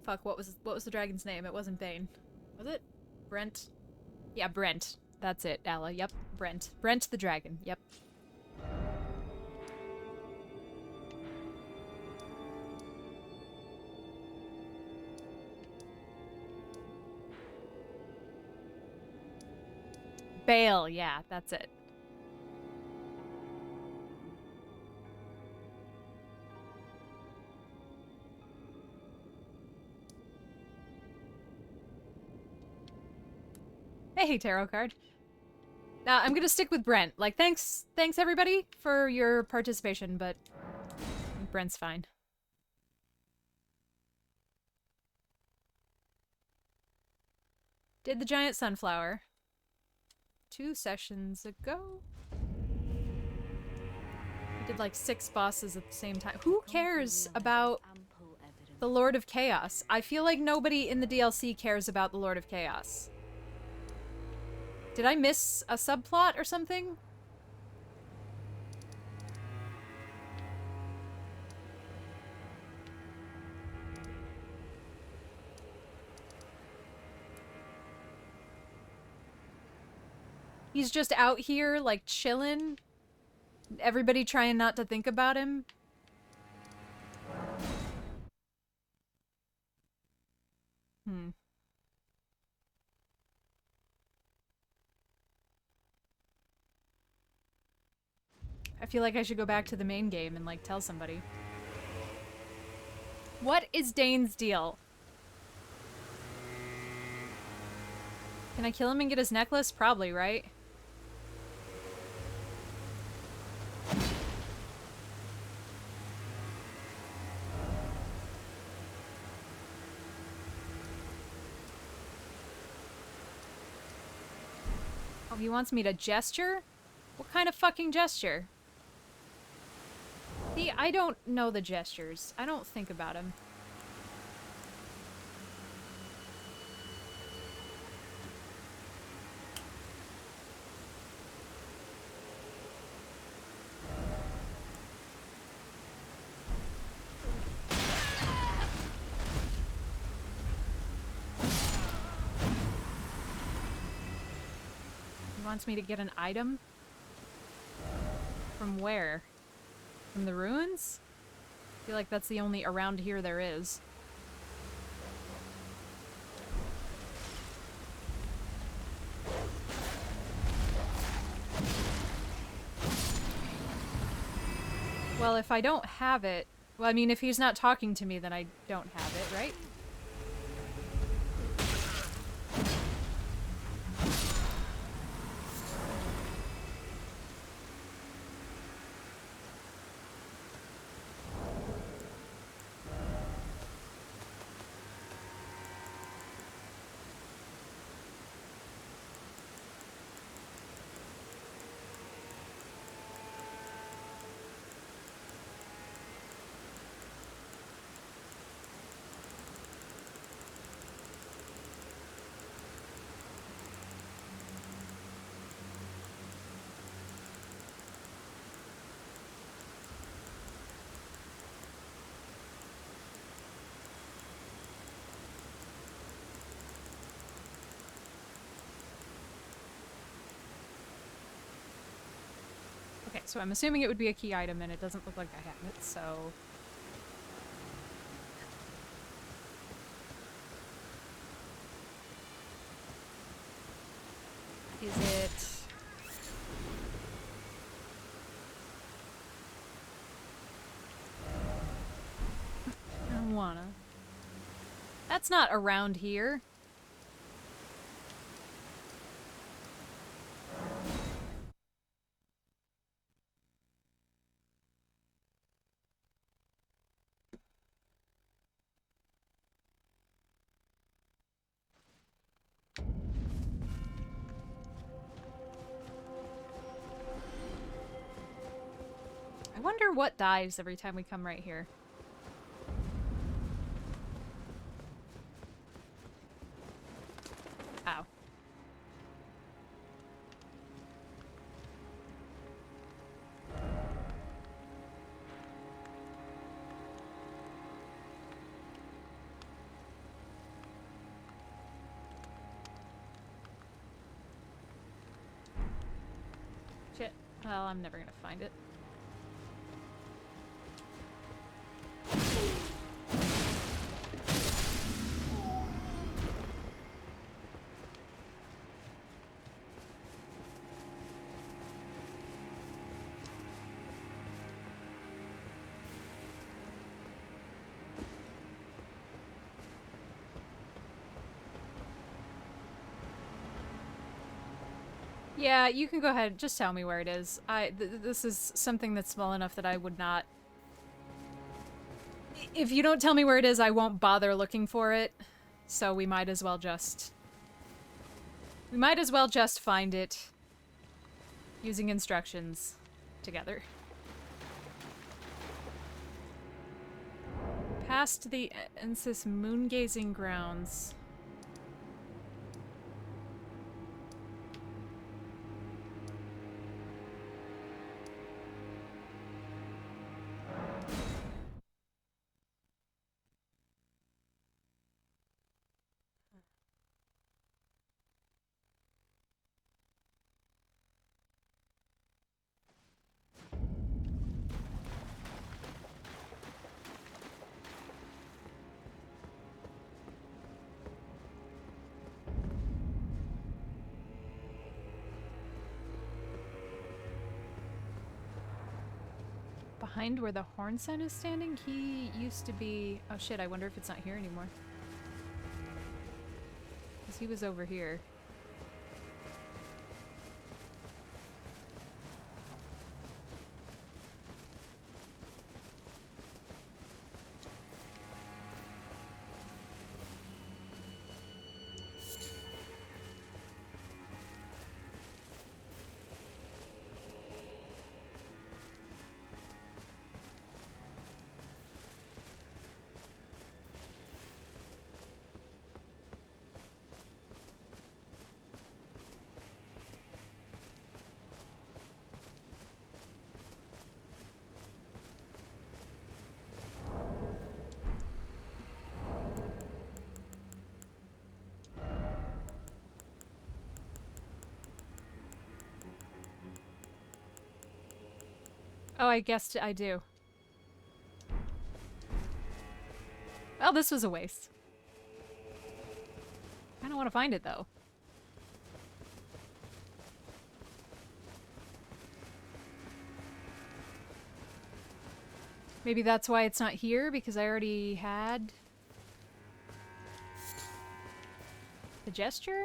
Fuck, what was the dragon's name? It wasn't Bane. Was it? Brent? Yeah, Brent. That's it, Ella. Yep, Brent. Brent the dragon. Yep. Bale, yeah, that's it. Hey, tarot card. Now, I'm gonna stick with Brent. Like, thanks everybody for your participation, but Brent's fine. Did the giant sunflower 2 sessions ago. We did like 6 bosses at the same time. Who cares about the Lord of Chaos? I feel like nobody in the DLC cares about the Lord of Chaos. Did I miss a subplot or something? He's just out here, like, chilling. Everybody trying not to think about him. I feel like I should go back to the main game and, like, tell somebody. What is Dane's deal? Can I kill him and get his necklace? Probably, right? Oh, he wants me to gesture? What kind of fucking gesture? See, I don't know the gestures. I don't think about them. He wants me to get an item? From where? From the ruins? I feel like that's the only around here there is. Well, if I don't have it... Well, I mean, if he's not talking to me, then I don't have it, right? So I'm assuming it would be a key item, and it doesn't look like I have it, so... Is it... Marijuana. That's not around here. I wonder what dies every time we come right here. Ow. Shit. Well, I'm never gonna find it. Yeah, you can go ahead. Just tell me where it is. This is something that's small enough that I would not... If you don't tell me where it is, I won't bother looking for it. So we might as well just... We might as well just find it using instructions together. Past the Ensis moon-gazing grounds. Behind where the Hornsen is standing, he used to be... Oh shit, I wonder if it's not here anymore. Because he was over here. Oh, I guessed I do. Well, this was a waste. I don't want to find it, though. Maybe that's why it's not here, because I already had the gesture?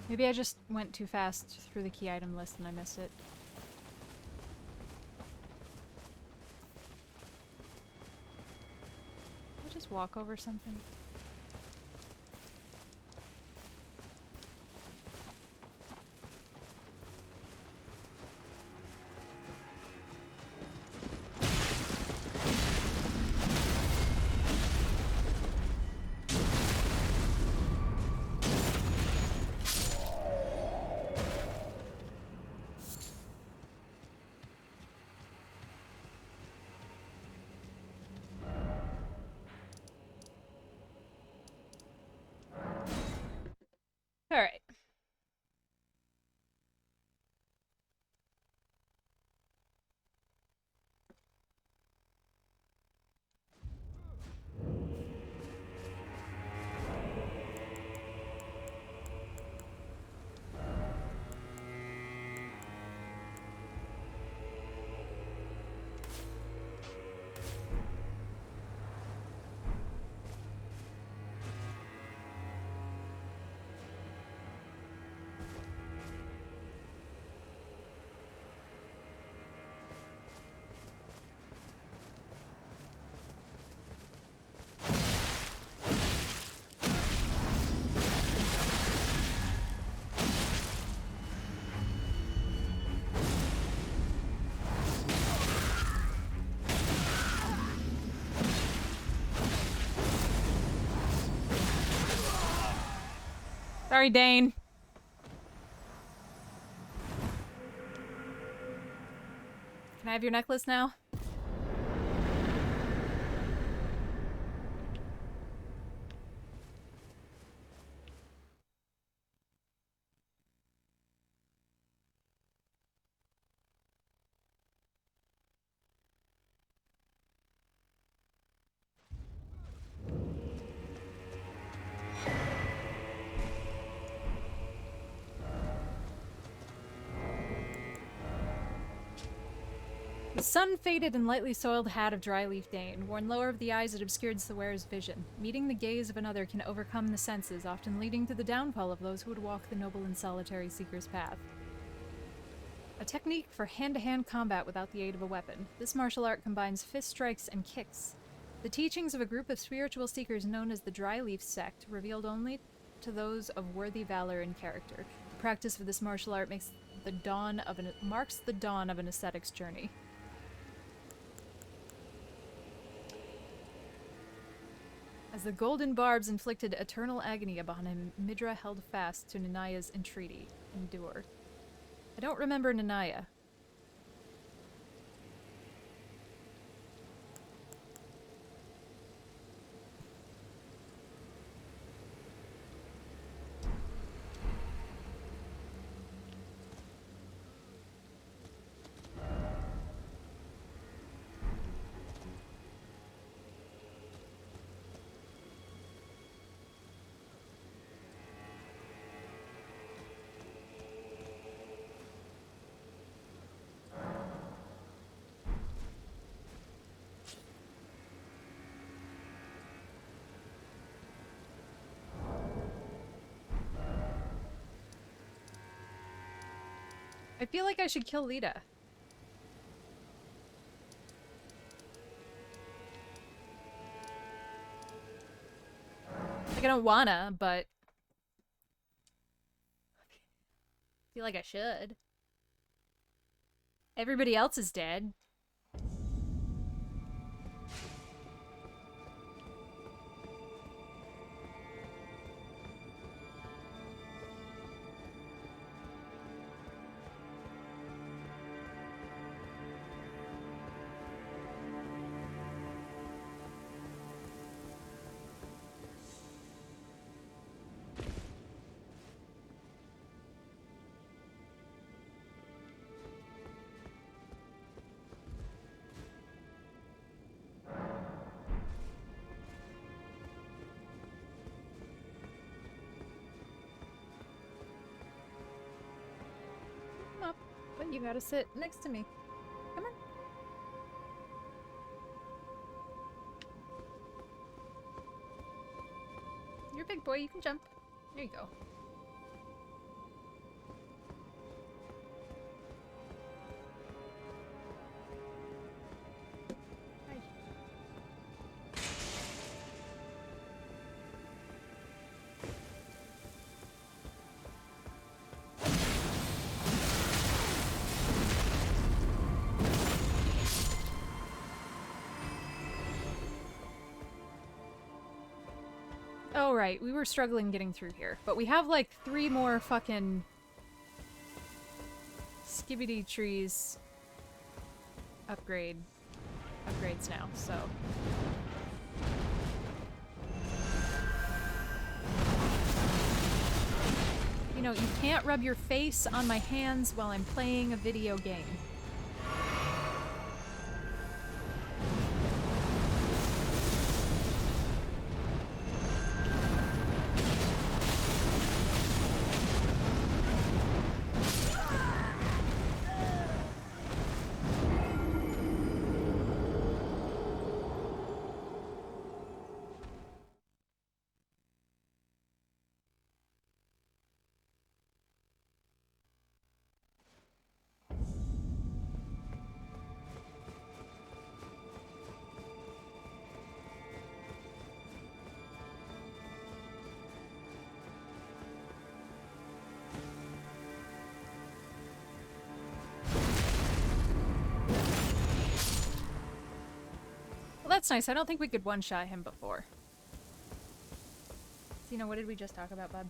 Maybe I just went too fast through the key item list and I missed it. Did I just walk over something? Sorry, Dane. Can I have your necklace now? The sun-faded and lightly soiled hat of dry-leaf Dane, worn lower of the eyes, it obscures the wearer's vision. Meeting the gaze of another can overcome the senses, often leading to the downfall of those who would walk the noble and solitary seeker's path. A technique for hand-to-hand combat without the aid of a weapon. This martial art combines fist strikes and kicks. The teachings of a group of spiritual seekers known as the Dry-Leaf Sect, revealed only to those of worthy valor and character. The practice of this martial art marks the dawn of an ascetic's journey. As the golden barbs inflicted eternal agony upon him, Midra held fast to Nanaya's entreaty. Endure. I don't remember Nanaya. I feel like I should kill Lita. Like, I don't wanna, but I feel like I should. Everybody else is dead. Come up, but you gotta sit next to me. Come on. You're a big boy, you can jump. There you go. Hi. Oh, right. We were struggling getting through here. But we have, like, 3 more fucking skibbity trees upgrades now, so. You know, you can't rub your face on my hands while I'm playing a video game. Well, that's nice. I don't think we could one-shot him before. So, you know, what did we just talk about, bud?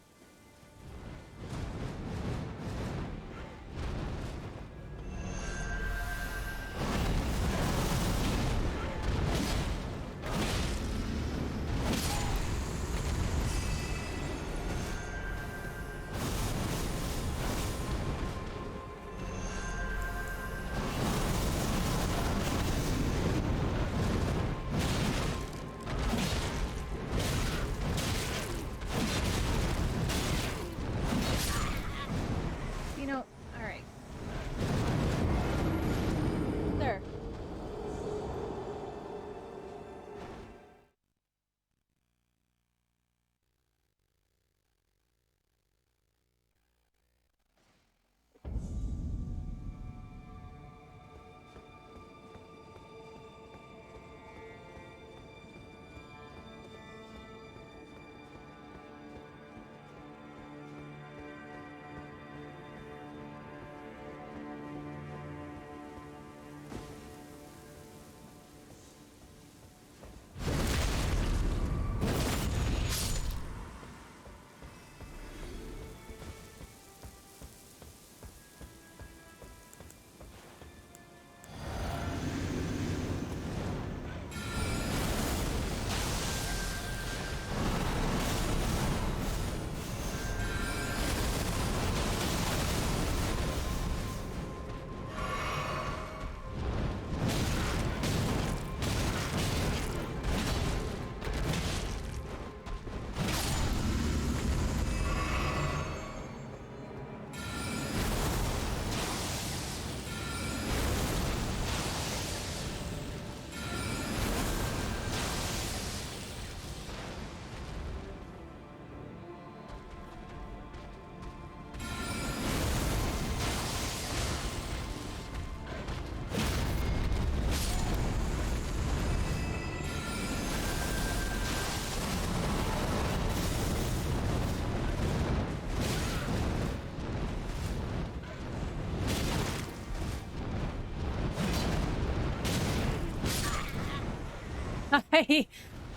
I,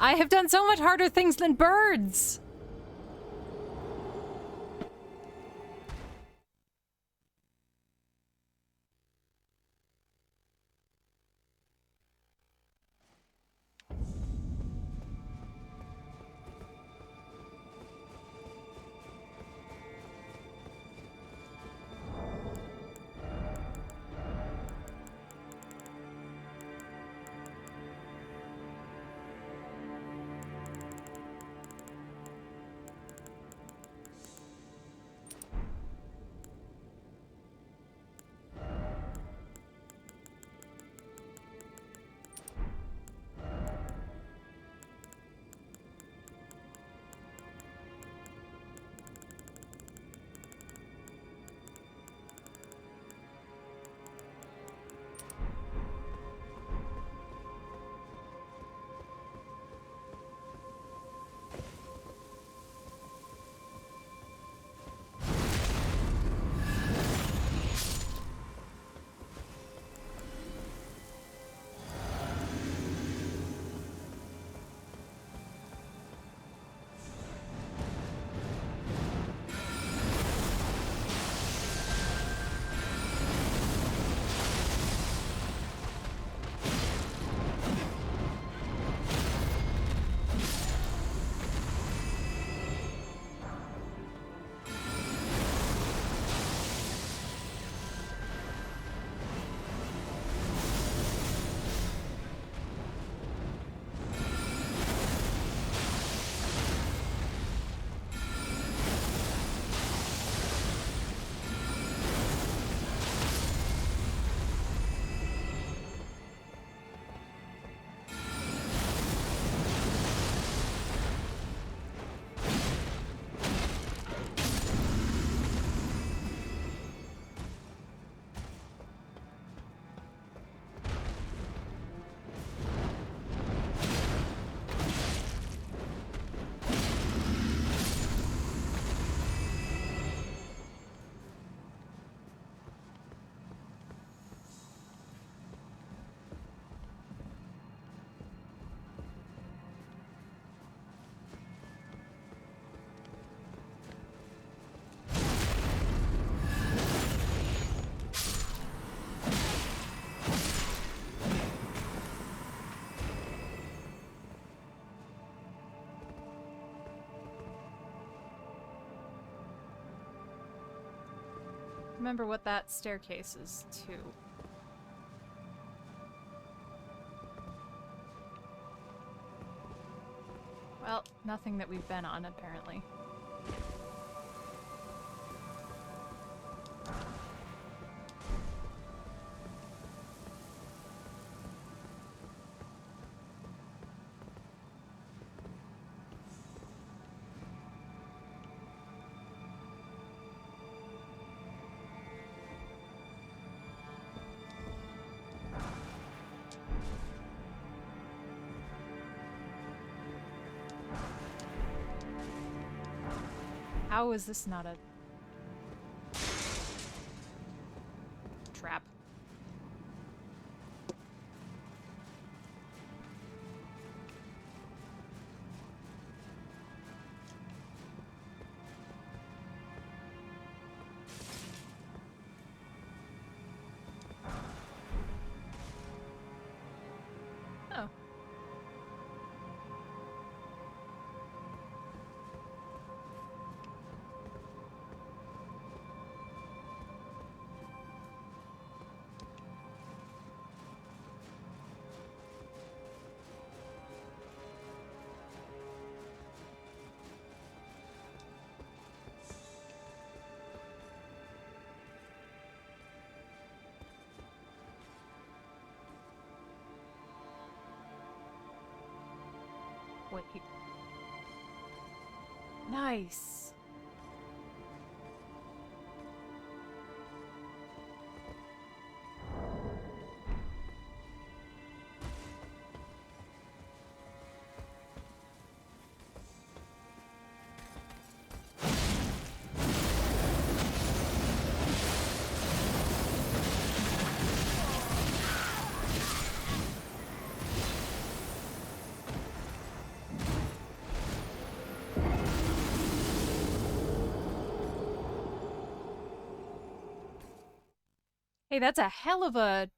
I have done so much harder things than birds. Remember what that staircase is to. Well, nothing that we've been on, apparently. How is this not a trap? Oh. Wait. Nice. Hey, that's a hell of a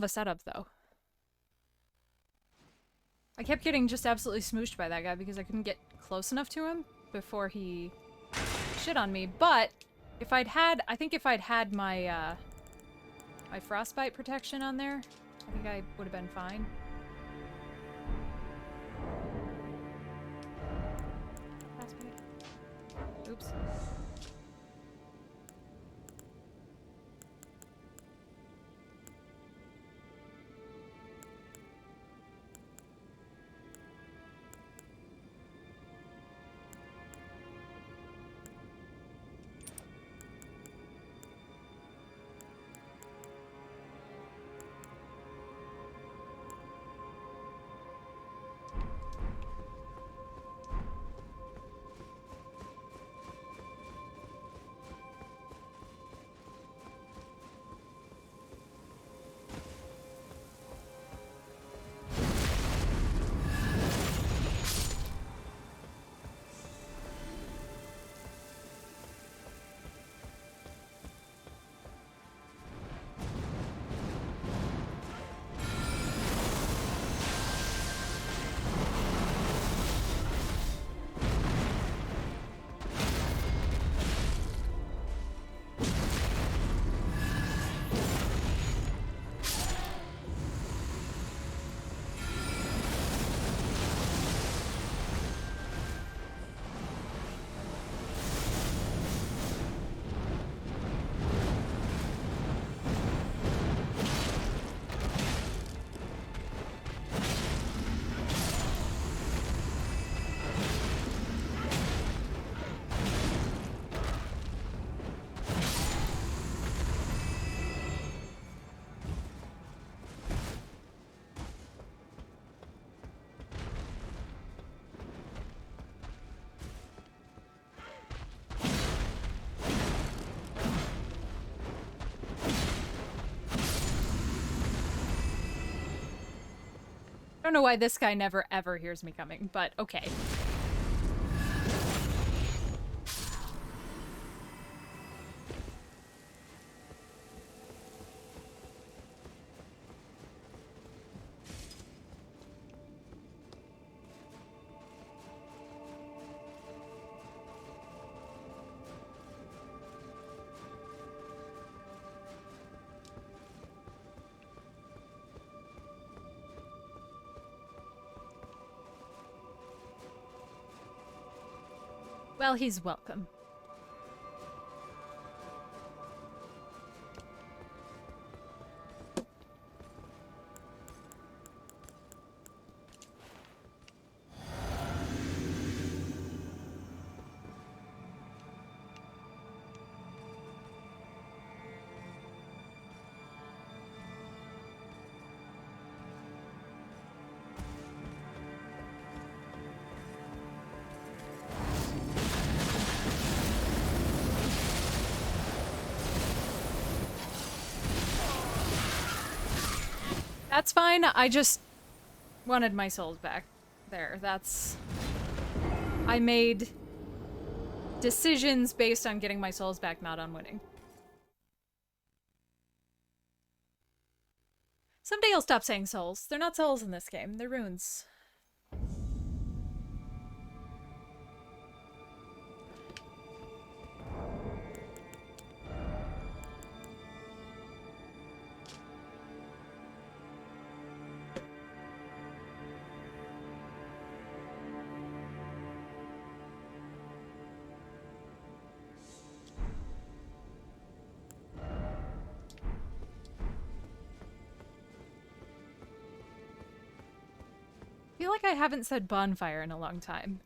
setup, though. I kept getting just absolutely smooshed by that guy because I couldn't get close enough to him before he shit on me. But if I'd had, I think if I'd had my my frostbite protection on there, I think I would have been fine. Frostbite. Oops. I don't know why this guy never ever hears me coming, but okay. Well, he's welcome. That's fine. I just wanted my souls back. There, that's... I made decisions based on getting my souls back, not on winning. Someday I'll stop saying souls. They're not souls in this game. They're runes. I feel like I haven't said bonfire in a long time.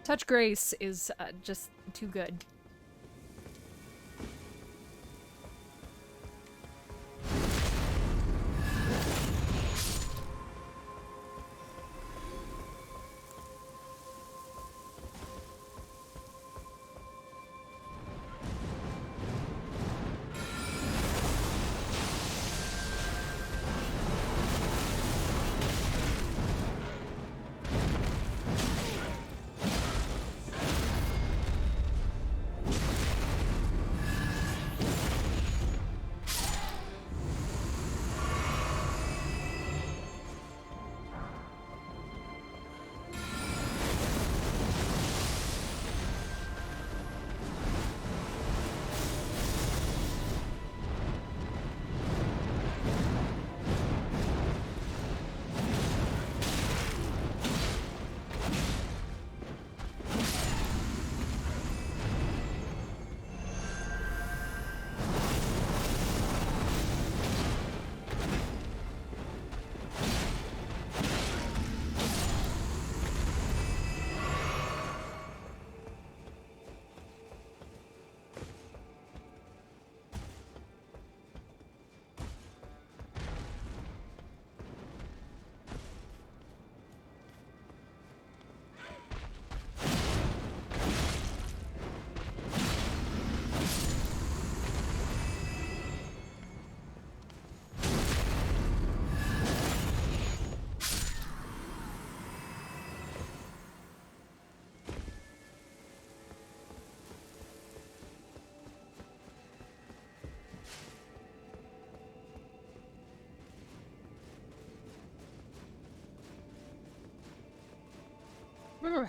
Touch Grace is just too good. Why?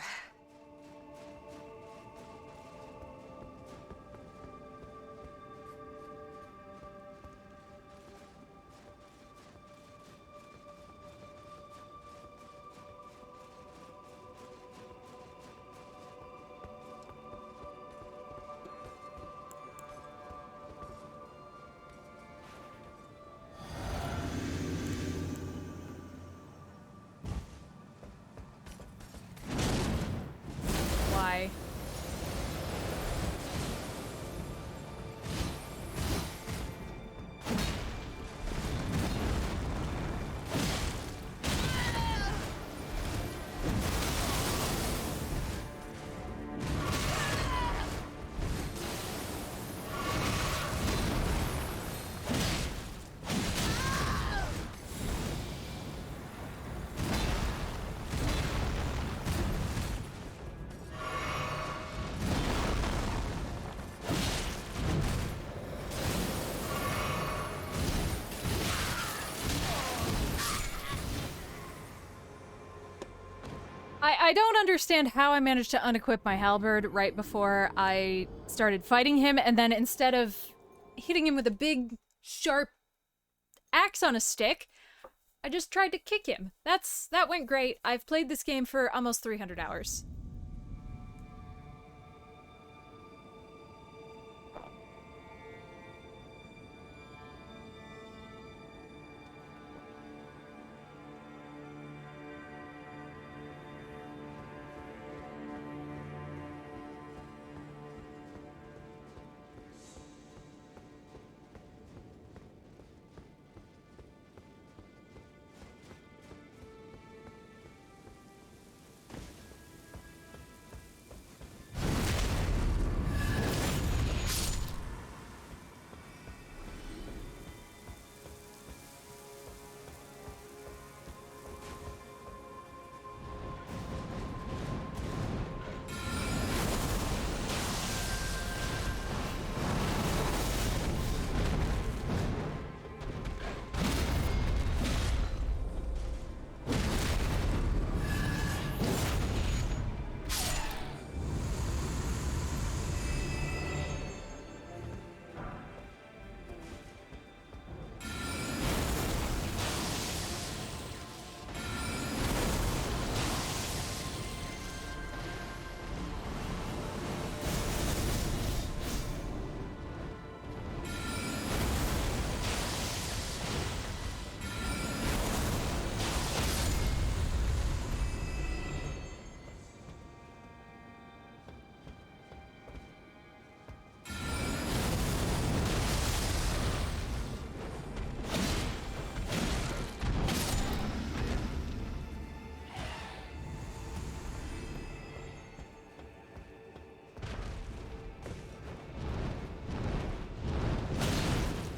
I don't understand how I managed to unequip my halberd right before I started fighting him, and then instead of hitting him with a big, sharp axe on a stick, I just tried to kick him. That went great. I've played this game for almost 300 hours.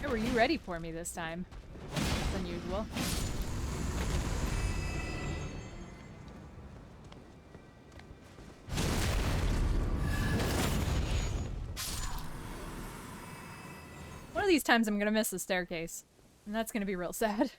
Were you ready for me this time? That's unusual. One of these times I'm gonna miss the staircase. And that's gonna be real sad.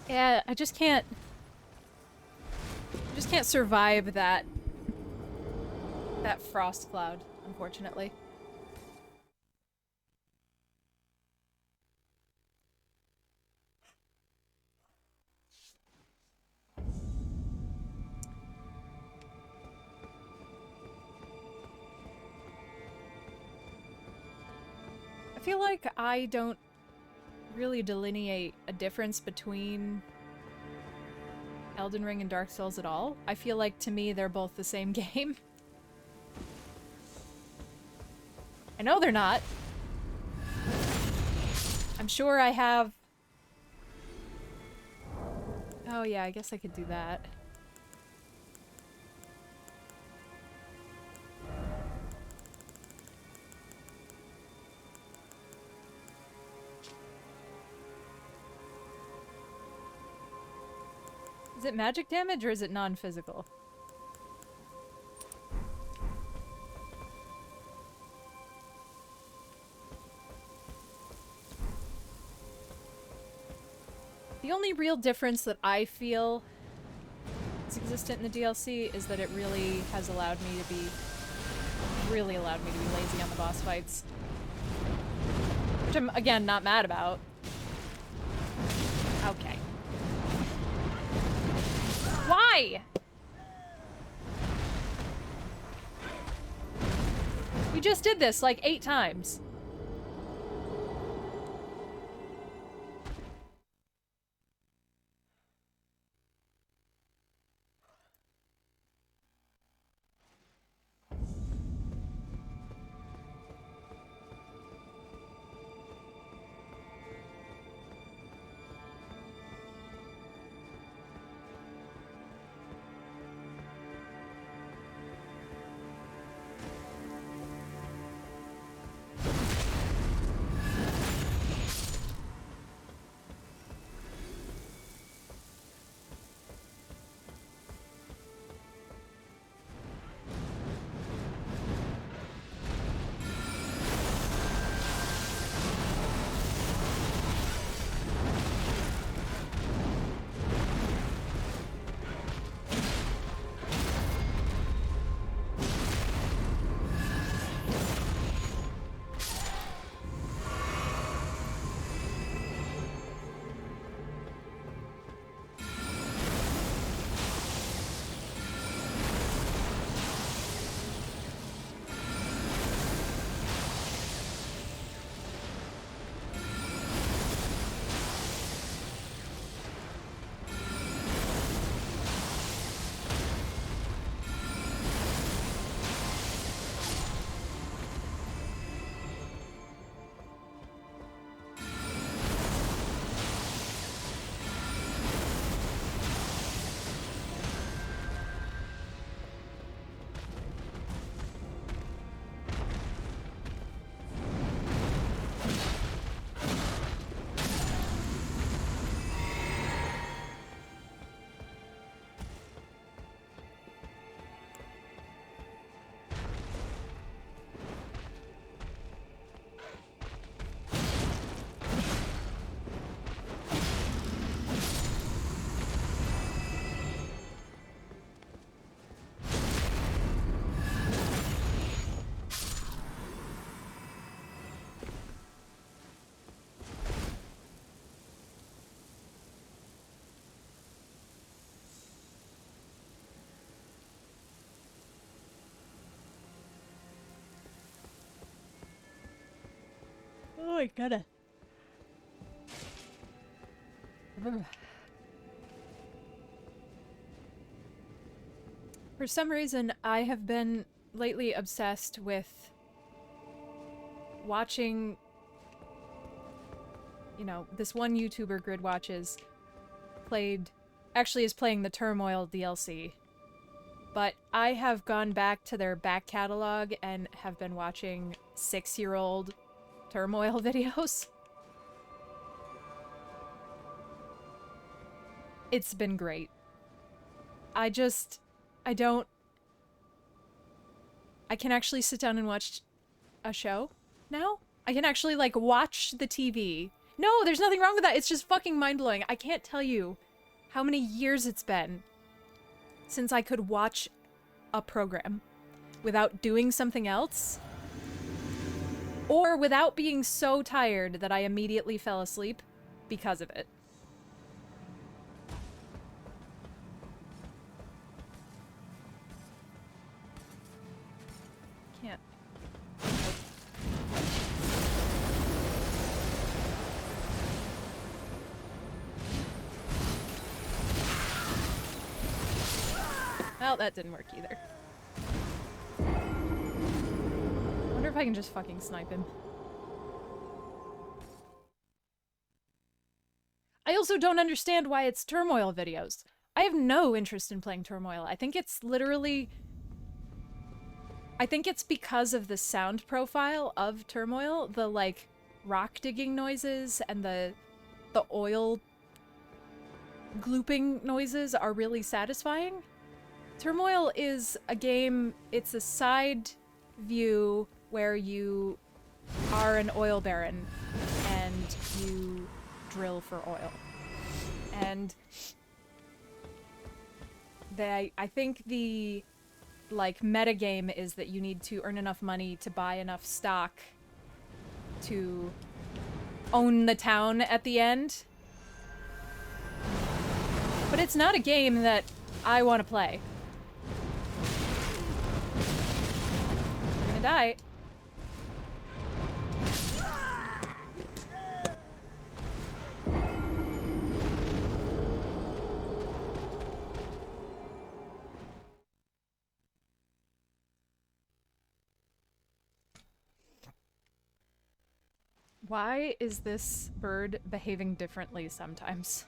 Yeah, I just can't survive that frost cloud, unfortunately. I feel like I don't really delineate a difference between Elden Ring and Dark Souls at all. I feel like, to me, they're both the same game. I know they're not. I'm sure I have... Oh yeah, I guess I could do that. Is it magic damage or is it non-physical? The only real difference that I feel is existent in the DLC is that it really has allowed me to be lazy on the boss fights. Which I'm, again, not mad about. Okay. Why? We just did this like 8 times. Oh my goodness. For some reason, I have been lately obsessed with watching, you know, this one YouTuber Grid Watches is playing the Turmoil DLC. But I have gone back to their back catalog and have been watching 6-year-old Turmoil videos. It's been great. I can actually sit down and watch a show now. I can actually, like, watch the TV. No, there's nothing wrong with that. It's just fucking mind-blowing. I can't tell you how many years it's been since I could watch a program without doing something else, or without being so tired that I immediately fell asleep because of it. Can't. Well, that didn't work either. I wonder if I can just fucking snipe him. I also don't understand why it's Turmoil videos. I have no interest in playing Turmoil. I think it's literally... I think it's because of the sound profile of Turmoil, the, like, rock digging noises and the oil glooping noises are really satisfying. Turmoil is a game, it's a side view where you are an oil baron and you drill for oil. And I think the like metagame is that you need to earn enough money to buy enough stock to own the town at the end. But it's not a game that I want to play. I'm gonna die. Why is this bird behaving differently sometimes?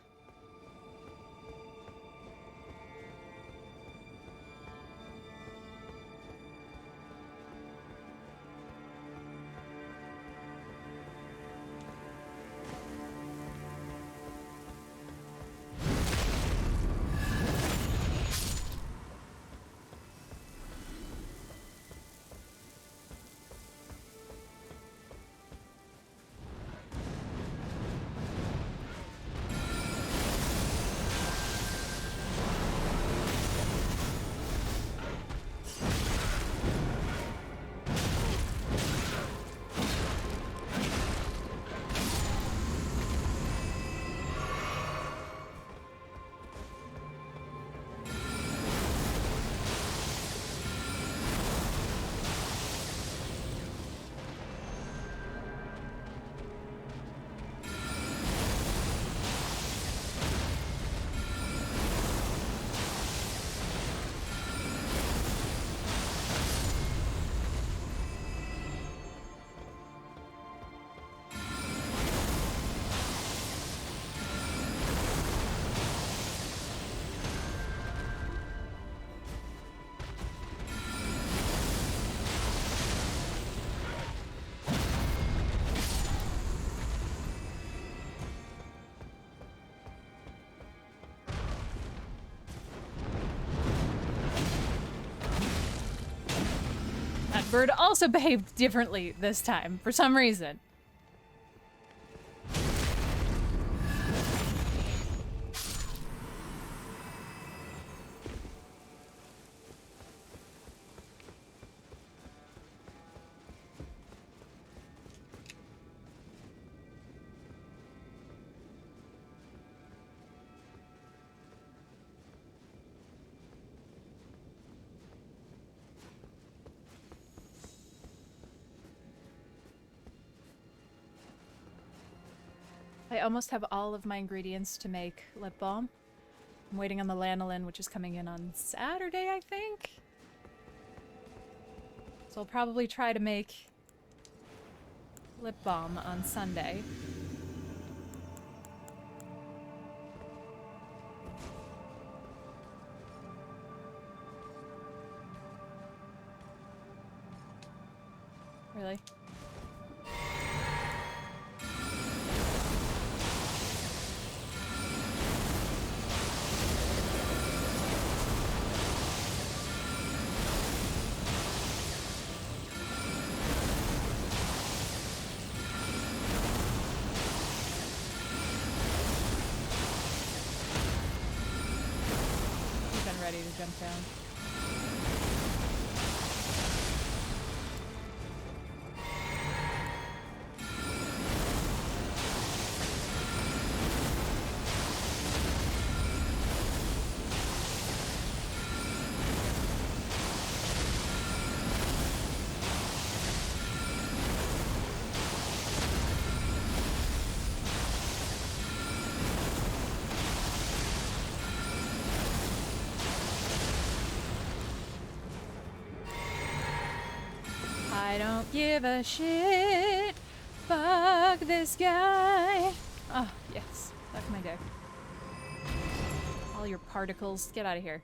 Bird also behaved differently this time, for some reason. I almost have all of my ingredients to make lip balm. I'm waiting on the lanolin, which is coming in on Saturday, I think. So I'll probably try to make lip balm on Sunday. Really? Ready to jump down. I don't give a shit. Fuck this guy. Oh, yes. Fuck my dick. All your particles. Get out of here.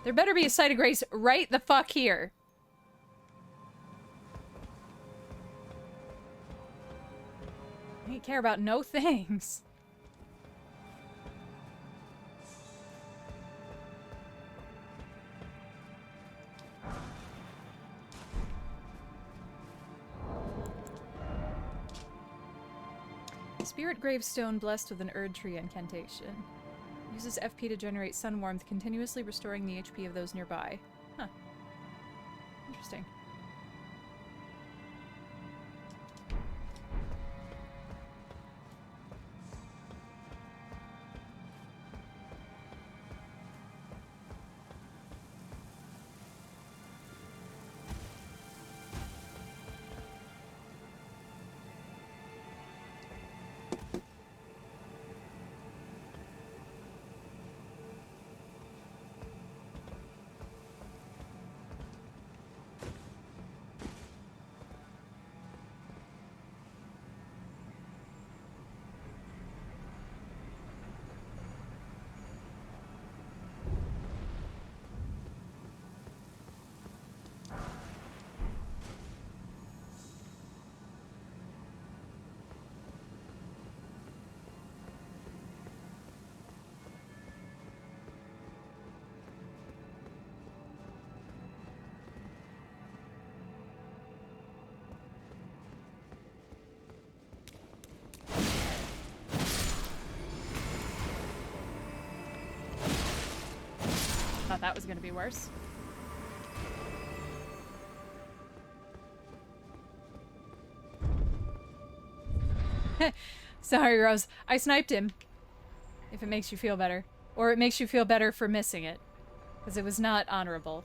There better be a site of grace right the fuck here. I don't care about no things. Spirit gravestone blessed with an Erdtree incantation. Uses FP to generate sun warmth, continuously restoring the HP of those nearby. Huh. Interesting. Thought that was gonna be worse. Sorry, Rose. I sniped him. If it makes you feel better. Or it makes you feel better for missing it. Because it was not honorable.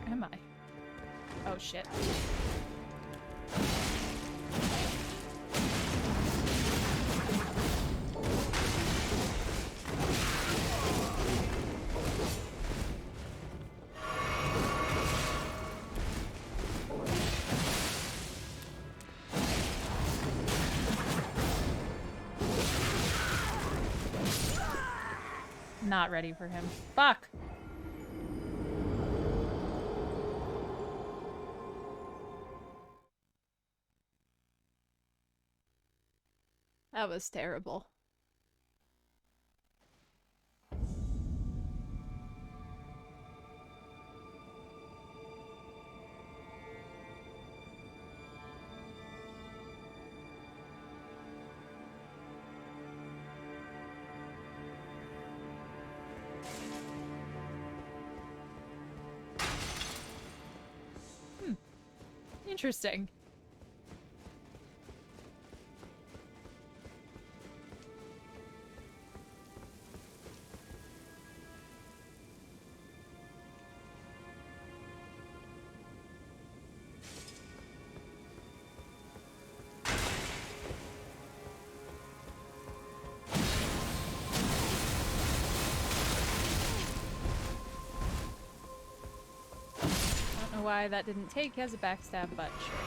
Where am I? Oh, shit. Not ready for him. Fuck! That was terrible. Interesting. Don't know why that didn't take as a backstab, but sure.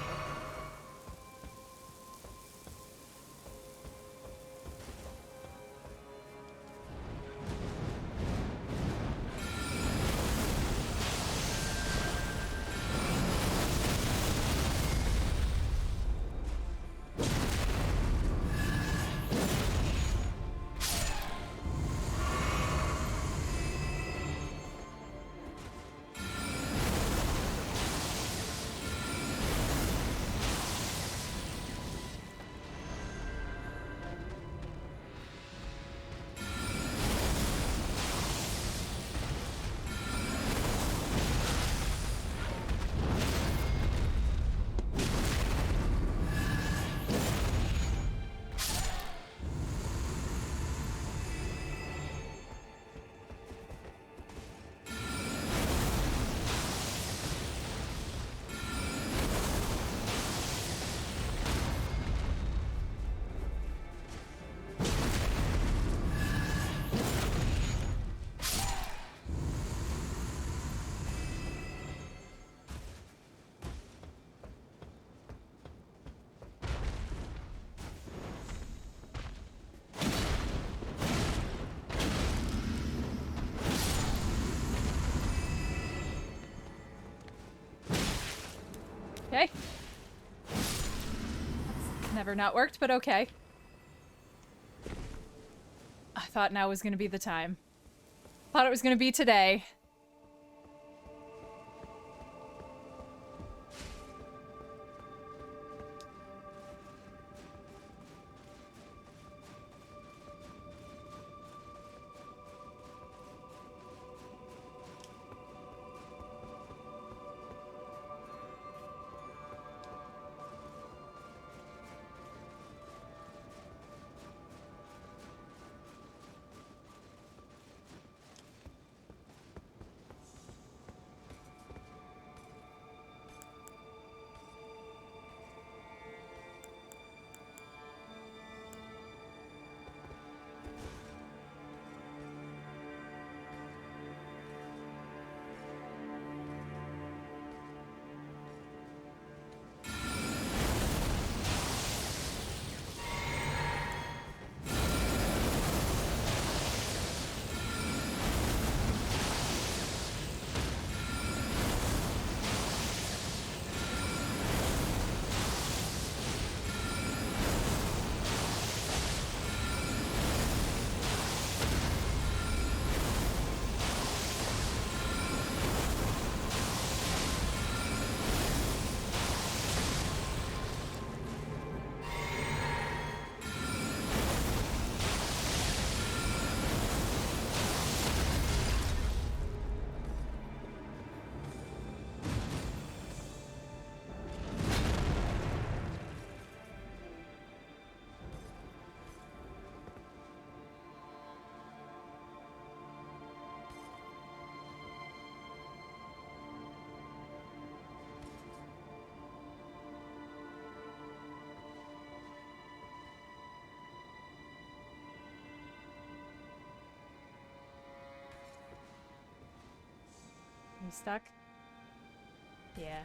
never not worked, but okay. I thought now was gonna be the time. Thought it was gonna be today. You stuck? Yeah.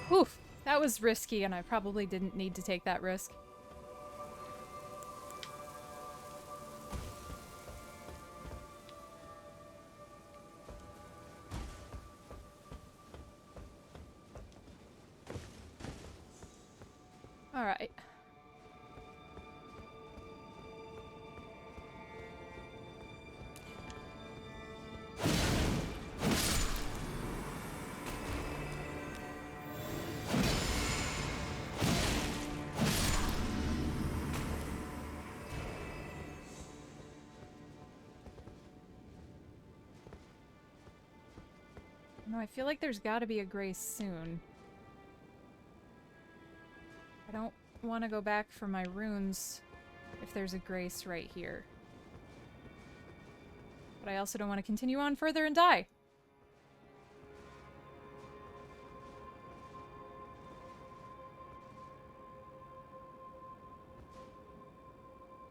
Oof, that was risky, and I probably didn't need to take that risk. Alright. No, I feel like there's gotta be a grace soon. I don't want to go back for my runes if there's a grace right here. But I also don't want to continue on further and die.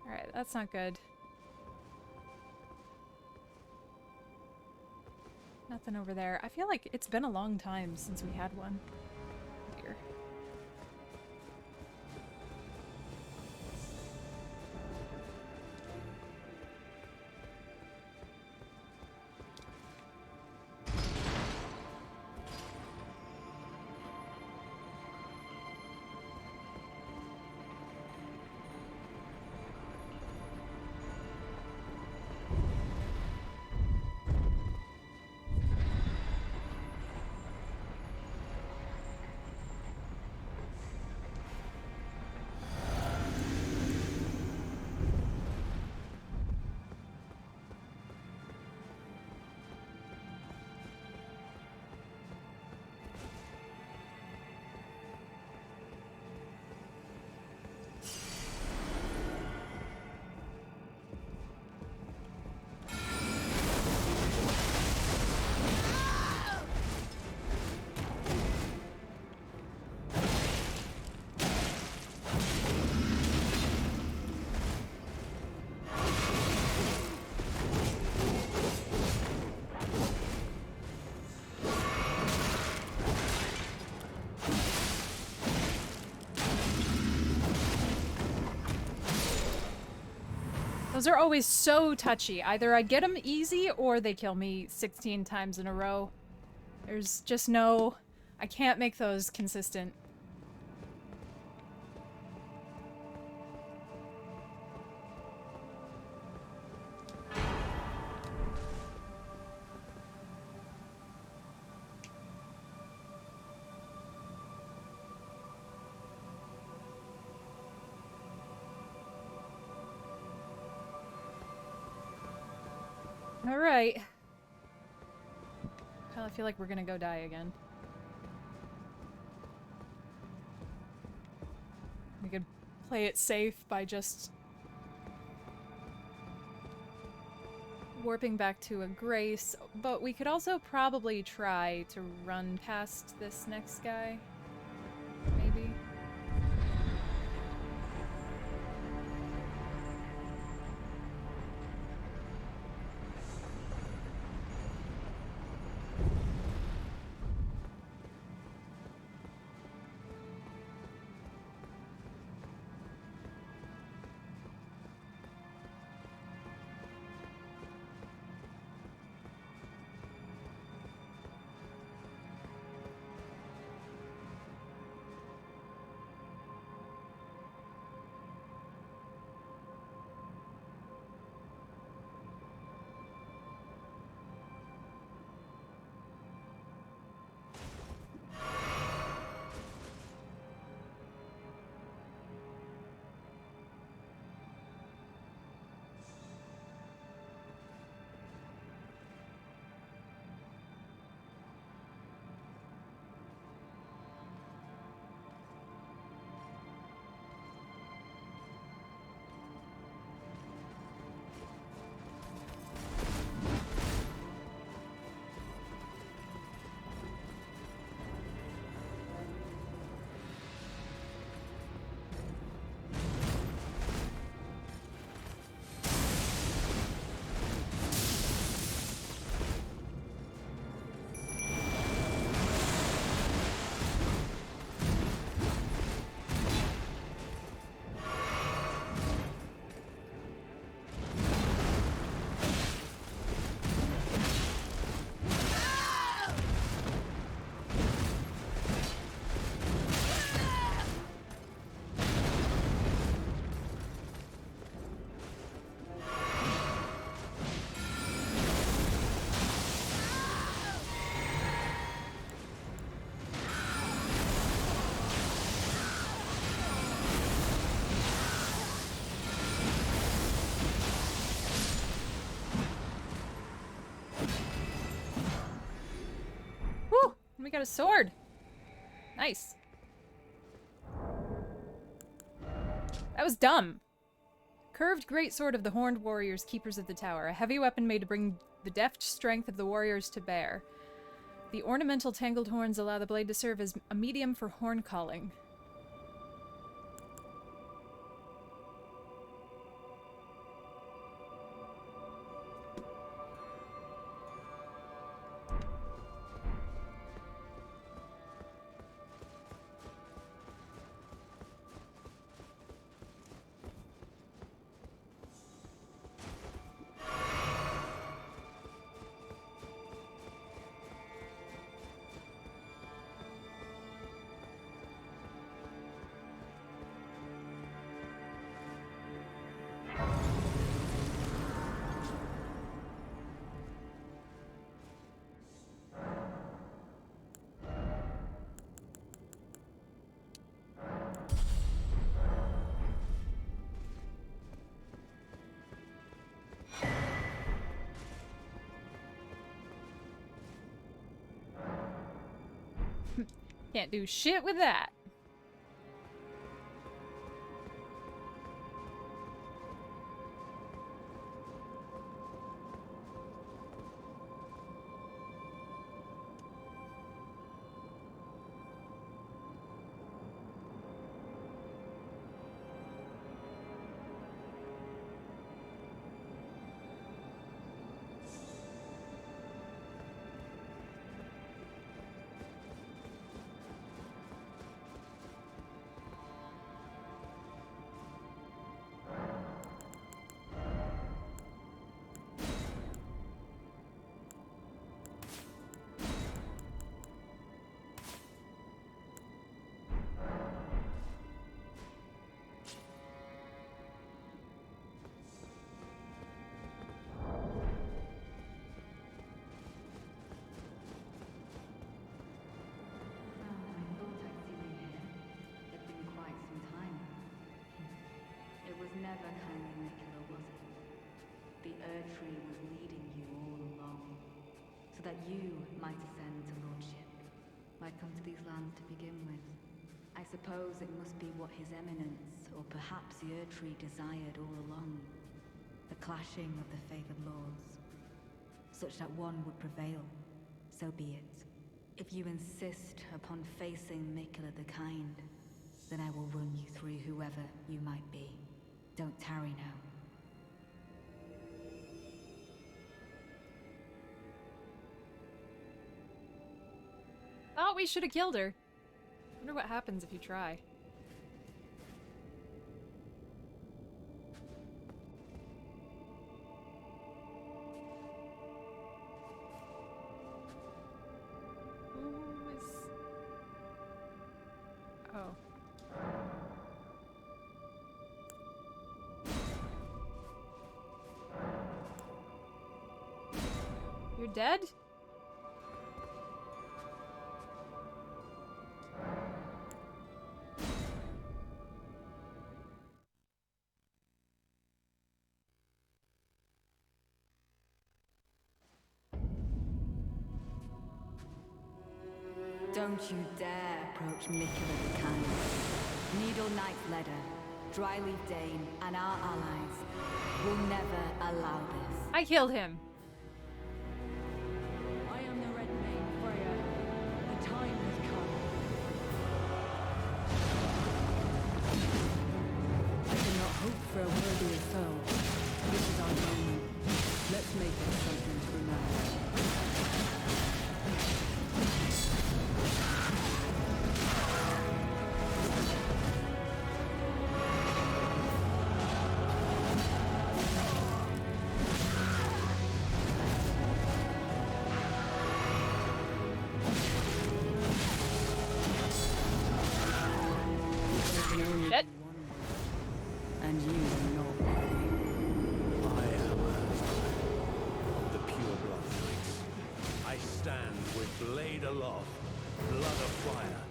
Alright, that's not good. Nothing over there. I feel like it's been a long time since we had one. Here. Those are always so touchy. Either I get them easy or they kill me 16 times in a row. There's just no... I can't make those consistent. Alright. I feel like we're gonna go die again. We could play it safe by just warping back to a grace, but we could also probably try to run past this next guy. Maybe. We got a sword. Nice. That was dumb. Curved greatsword of the horned warriors, keepers of the tower. A heavy weapon made to bring the deft strength of the warriors to bear. The ornamental tangled horns allow the blade to serve as a medium for horn calling. Can't do shit with that. that you might ascend to lordship. Why come to these lands to begin with? I suppose it must be what His Eminence, or perhaps the Erdtree desired all along. The clashing of the favored lords, such that one would prevail. So be it. If you insist upon facing Mikula the Kind, then I will run you through whoever you might be. Don't tarry now. Thought we should have killed her. Wonder what happens if you try. Who is... Oh. You're dead? Don't you dare approach Mikula the Kind. Needle Knight Ledder, Dryleaf Dane, and our allies will never allow this. I killed him. I am the Red Mane Freya. The time has come. I cannot hope for a worthier foe. This is our moment. Let's make it something to remember. Dead. And you are not worthy. I am of the pure blood knights. I stand with blade aloft, blood of fire.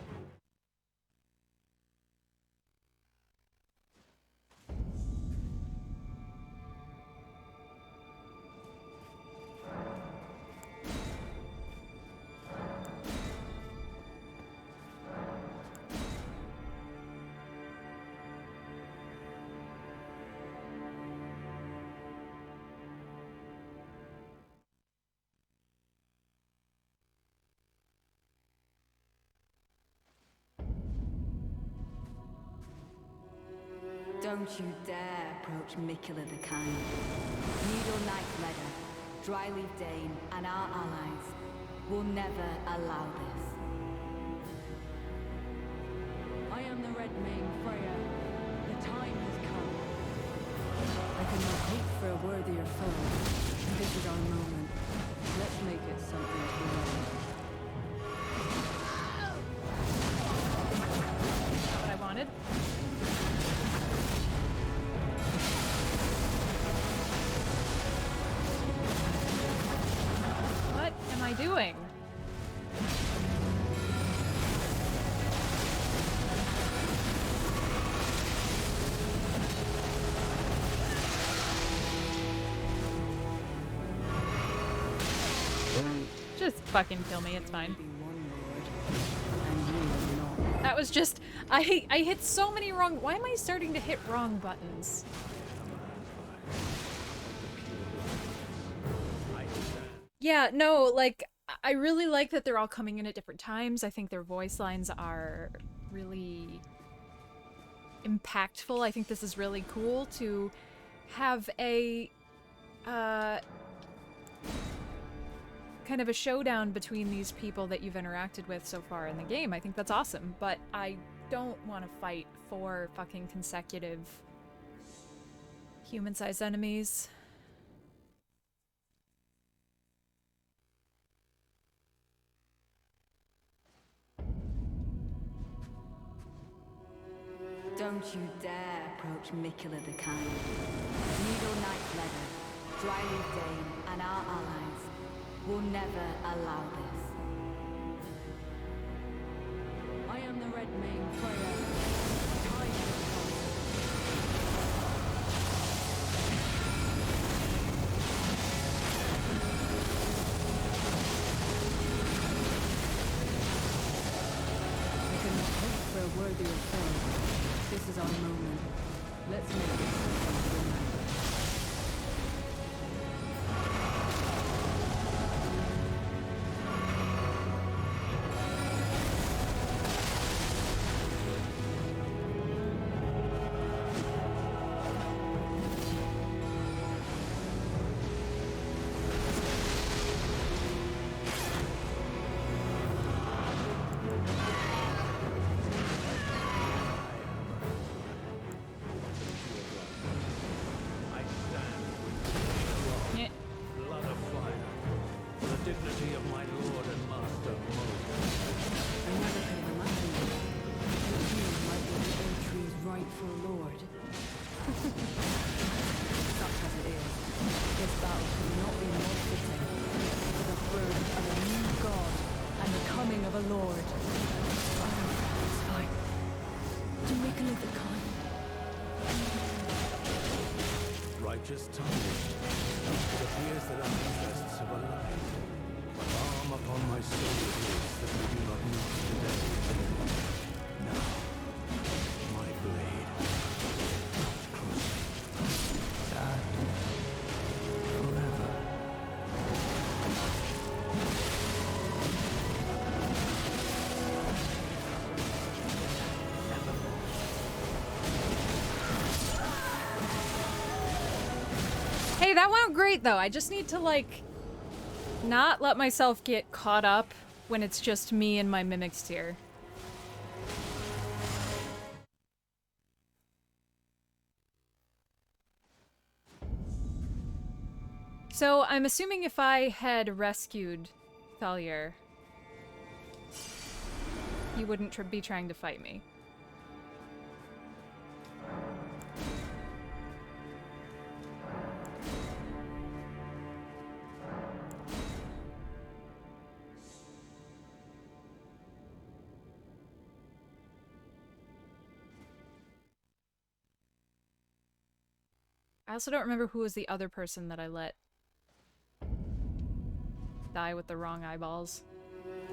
Don't you dare approach Mikula the Kind. Needle Knight Ledder, Dryleaf Dane, and our allies will never allow this. I am the Red Mane Freya. The time has come. I cannot hope for a worthier foe. This is our moment. Let's make it something to remember. Not what I wanted. What am I doing? Just fucking kill me, it's fine. Be one lord, and you are not. That was just... I hit so many wrong... Why am I starting to hit wrong buttons? Yeah, no, like, I really like that they're all coming in at different times. I think their voice lines are really impactful. I think this is really cool to have a, kind of a showdown between these people that you've interacted with so far in the game. I think that's awesome, but I don't want to fight 4 fucking consecutive human-sized enemies. Don't you dare approach Mikula the Kind. Needle Knight Ledder, Dryleaf Dane, and our allies will never allow this. I am the Red Mane Freya. The time has come. worthy of foe. This is our moment. Let's make this something to remember. Yeah. Blood of fire. For the dignity of my lord and master, Mo. I never could have imagined that you might be the Erdtree's rightful lord. Such as it is, this battle could not be more fitting for the birth of a new god and the coming of a lord. It's fine. Jamaican of the kind. Righteous timing. It appears that our interests have aligned. A balm upon my soul it is that we do not meet today. Now, my blade. Not closely. Sad. Forever. Hey, that went great though. I just need to like not let myself get caught up when it's just me and my mimics here. So I'm assuming if I had rescued Thalia, he wouldn't be trying to fight me. I also don't remember who was the other person that I let die with the wrong eyeballs.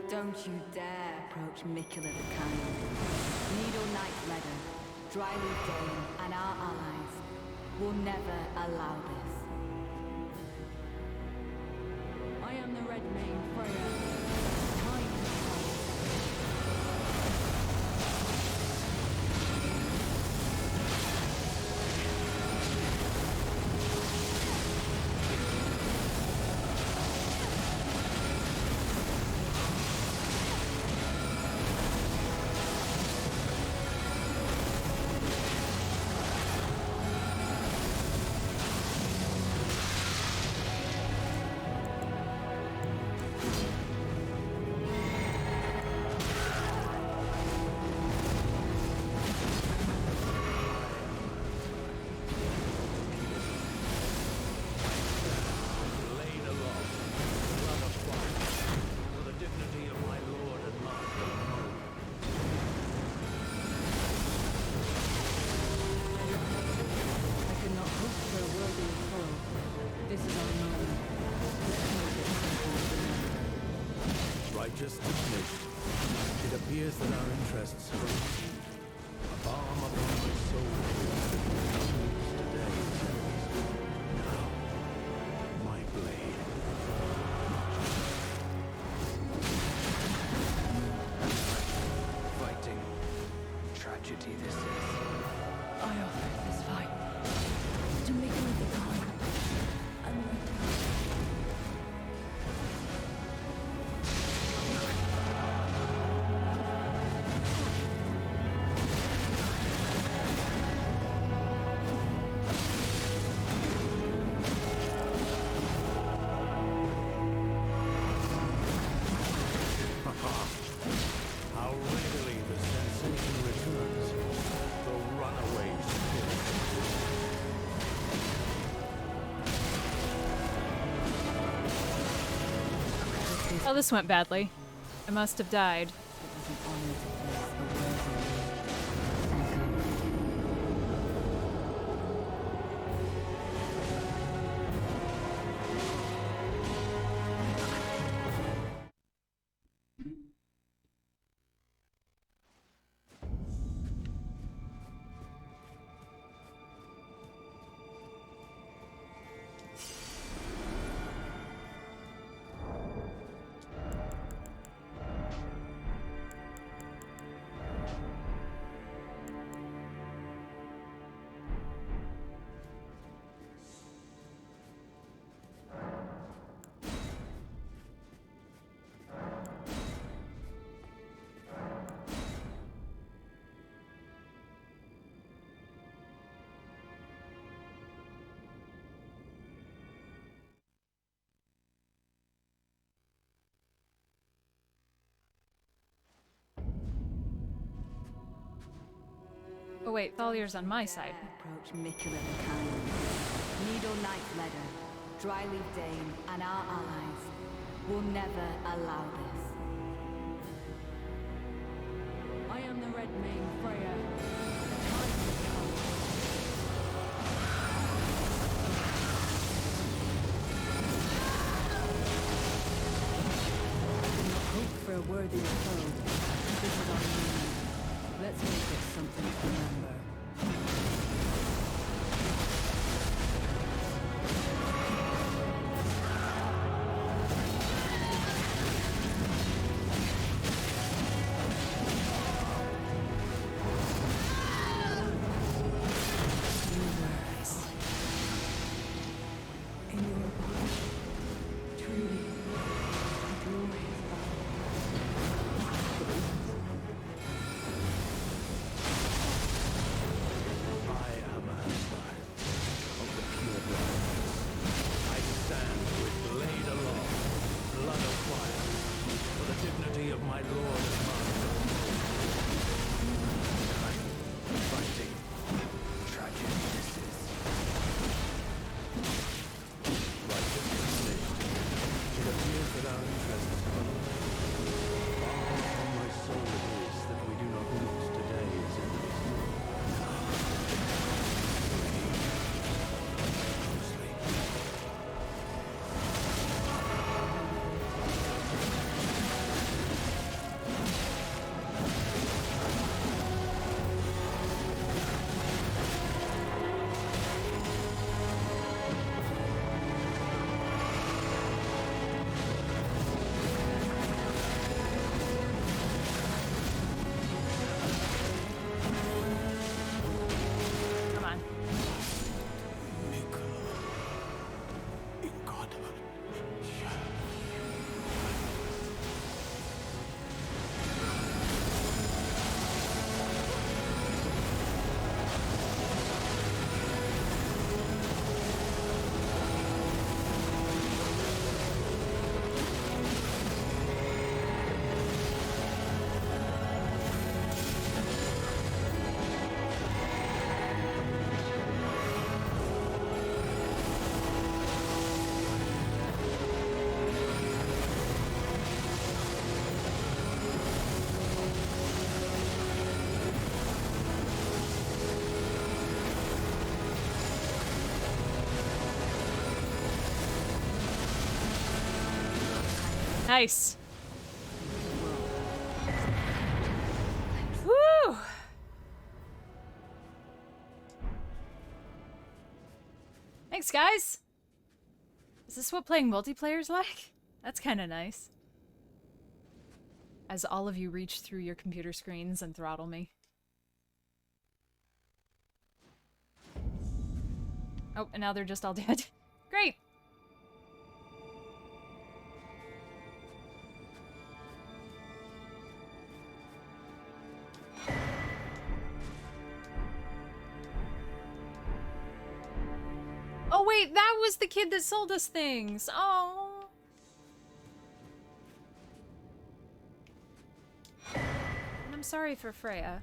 Don't you dare approach Mikula the Kind. Needle Knight Redder, Dryleaf Dane, and our allies will never allow this. I am the Red Mane Freya. Time to fight. Laid aloft. Blood of fire. For the dignity of my lord and master, Mo. I could not hope for a worthy foe. This is our moment. Let's make it something to remember. Righteous dignity. It appears that our interests have aligned. A balm upon my soul it is that we cannot meet today. Now, my blade. Fighting. Tragedy this is. I offer this fight to make me the kind and return. How readily the sensation returns. The runaway spirit. Oh, this went badly. I must have died. It was an honor to face a worthy Thank you. Oh wait, Thalier's on my side. Approach Mikula the Kind. Needle Knight Ledder, Dryleaf Dane, and our allies will never allow this. I am the Red Mane, Freya. The time has come. Hope for a worthier foe. This is our moment. Let's make it something to remember. Nice. Woo! Thanks, guys. Is this what playing multiplayer's like? That's kind of nice. As all of you reach through your computer screens and throttle me. Oh, and now they're just all dead. Great! Oh wait, that was the kid that sold us things! Oh! And I'm sorry for Freya.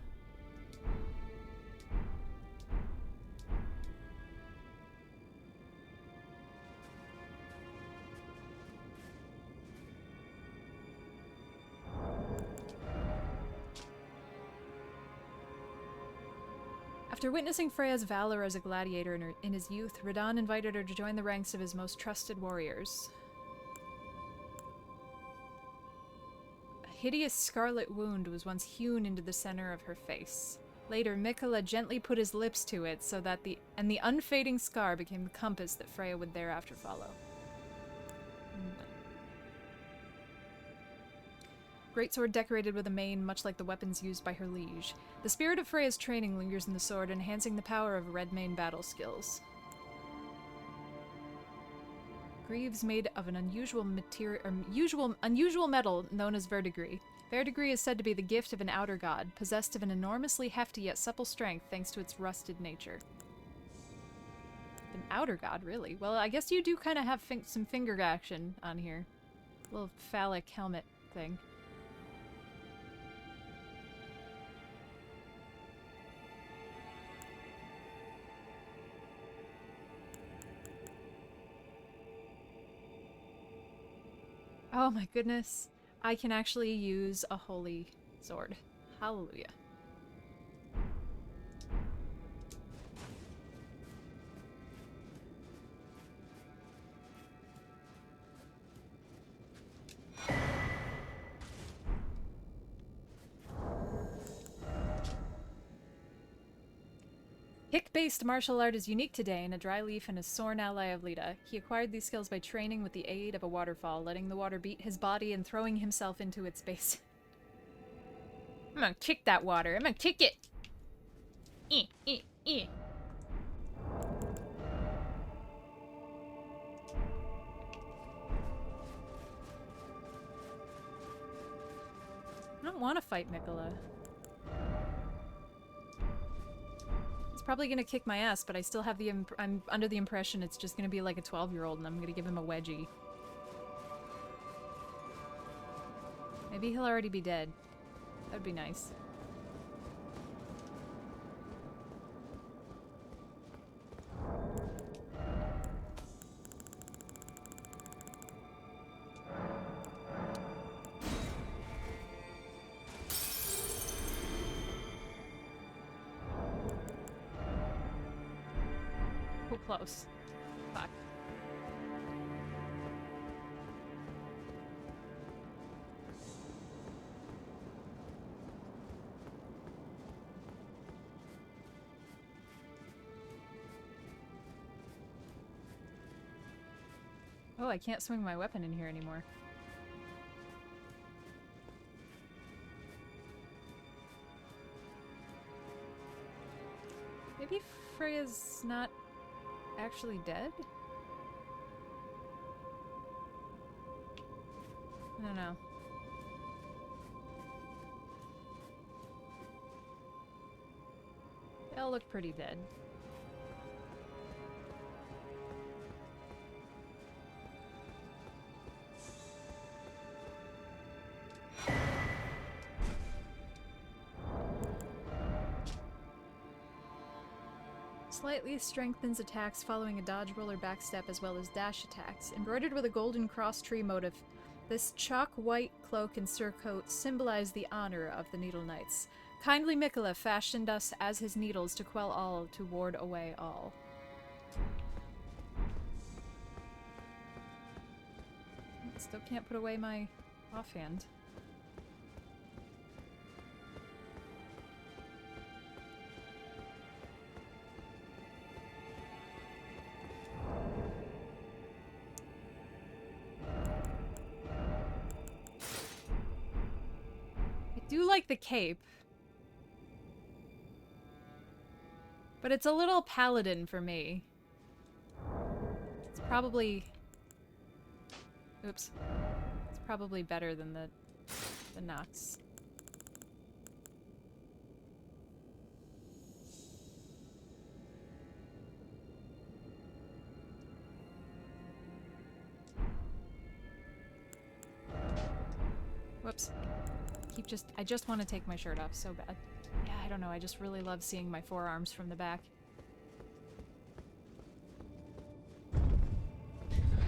After witnessing Freya's valor as a gladiator in his youth, Radahn invited her to join the ranks of his most trusted warriors. A hideous scarlet wound was once hewn into the center of her face. Later, Mikula gently put his lips to it so that the unfading scar became the compass that Freya would thereafter follow. Greatsword decorated with a mane, much like the weapons used by her liege. The spirit of Freya's training lingers in the sword, enhancing the power of Redmane battle skills. Greaves made of an unusual metal known as verdigris. Verdigris is said to be the gift of an outer god, possessed of an enormously hefty yet supple strength thanks to its rusted nature. An outer god, really? Well, I guess you do kind of have some finger action on here. Little phallic helmet thing. Oh my goodness. I can actually use a holy sword. Hallelujah. Kick-based martial art is unique today in a dry leaf and a sworn ally of Lita. He acquired these skills by training with the aid of a waterfall, letting the water beat his body and throwing himself into its base. I'm gonna kick that water. I'm gonna kick it! Eh, eh, eh. I don't want to fight Mikola. He's probably gonna kick my ass, but I still have the I'm under the impression it's just gonna be like a 12-year-old and I'm gonna give him a wedgie. Maybe he'll already be dead. That'd be nice. Oh, close. Fuck. Oh, I can't swing my weapon in here anymore. Maybe Freya's not actually dead? I don't know. They all look pretty dead. Slightly strengthens attacks following a dodge roll or backstep as well as dash attacks. Embroidered with a golden cross tree motif, this chalk white cloak and surcoat symbolize the honor of the Needle Knights. Kindly Mikola fashioned us as his needles to quell all, to ward away all. Still can't put away my offhand. I do like the cape. But it's a little paladin for me. It's probably... Oops. It's probably better than the Nox. Whoops. I just want to take my shirt off so bad. Yeah, I don't know, I just really love seeing my forearms from the back.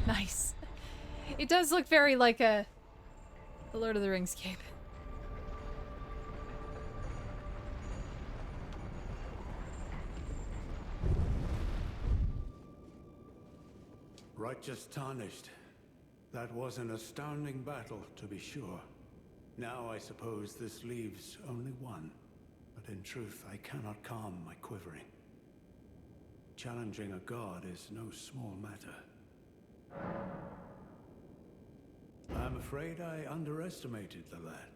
Nice. It does look very like a Lord of the Rings cape. Righteous tarnished. That was an astounding battle, to be sure. Now I suppose this leaves only one. But in truth, I cannot calm my quivering. Challenging a god is no small matter. I'm afraid I underestimated the lad.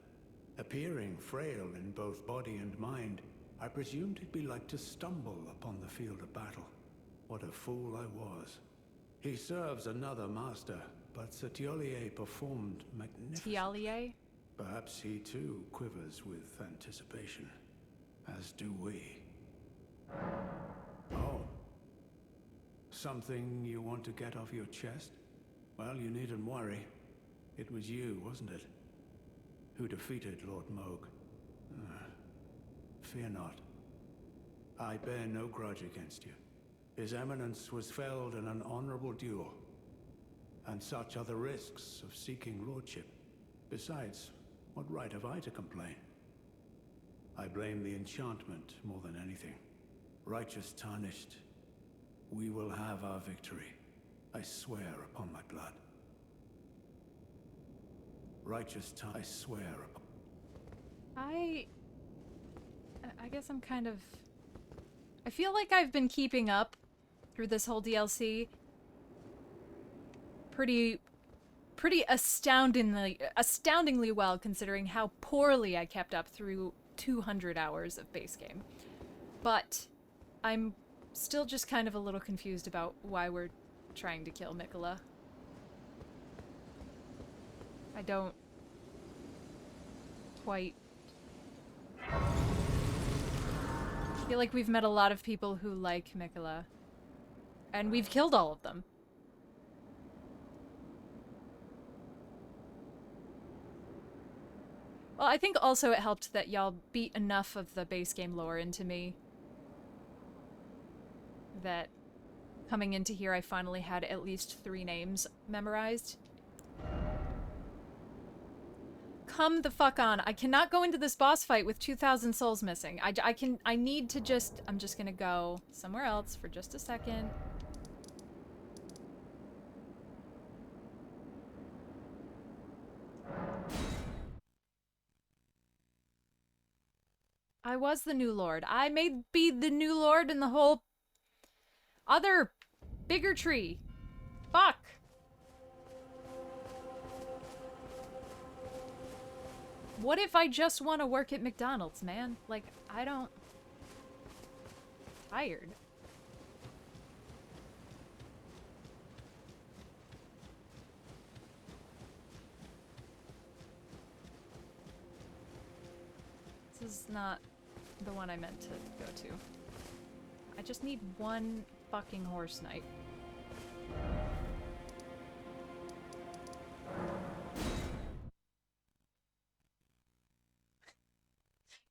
Appearing frail in both body and mind, I presumed he'd be like to stumble upon the field of battle. What a fool I was. He serves another master, but Setiolier performed magnificently. Tialier? Perhaps he too quivers with anticipation, as do we. Oh. Something you want to get off your chest? Well, you needn't worry. It was you, wasn't it? Who defeated Lord Moog. Fear not. I bear no grudge against you. His Eminence was felled in an honorable duel. And such are the risks of seeking lordship. Besides, what right have I to complain? I blame the enchantment more than anything. Righteous tarnished, we will have our victory. I swear upon my blood. I swear upon... I guess I'm kind of... I feel like I've been keeping up through this whole DLC pretty astoundingly well, considering how poorly I kept up through 200 hours of base game. But I'm still just kind of a little confused about why we're trying to kill Mikola. I don't quite feel like we've met a lot of people who like Mikola, and we've killed all of them. Well, I think also it helped that y'all beat enough of the base game lore into me that coming into here I finally had at least 3 names memorized. Come the fuck on. I cannot go into this boss fight with 2,000 souls missing. I need to just... I'm just gonna go somewhere else for just a second. I was the new lord. I may be the new lord in the whole other bigger tree. Fuck. What if I just want to work at McDonald's, man? Like, I don't... Tired. This is not the one I meant to go to. I just need one fucking horse knight.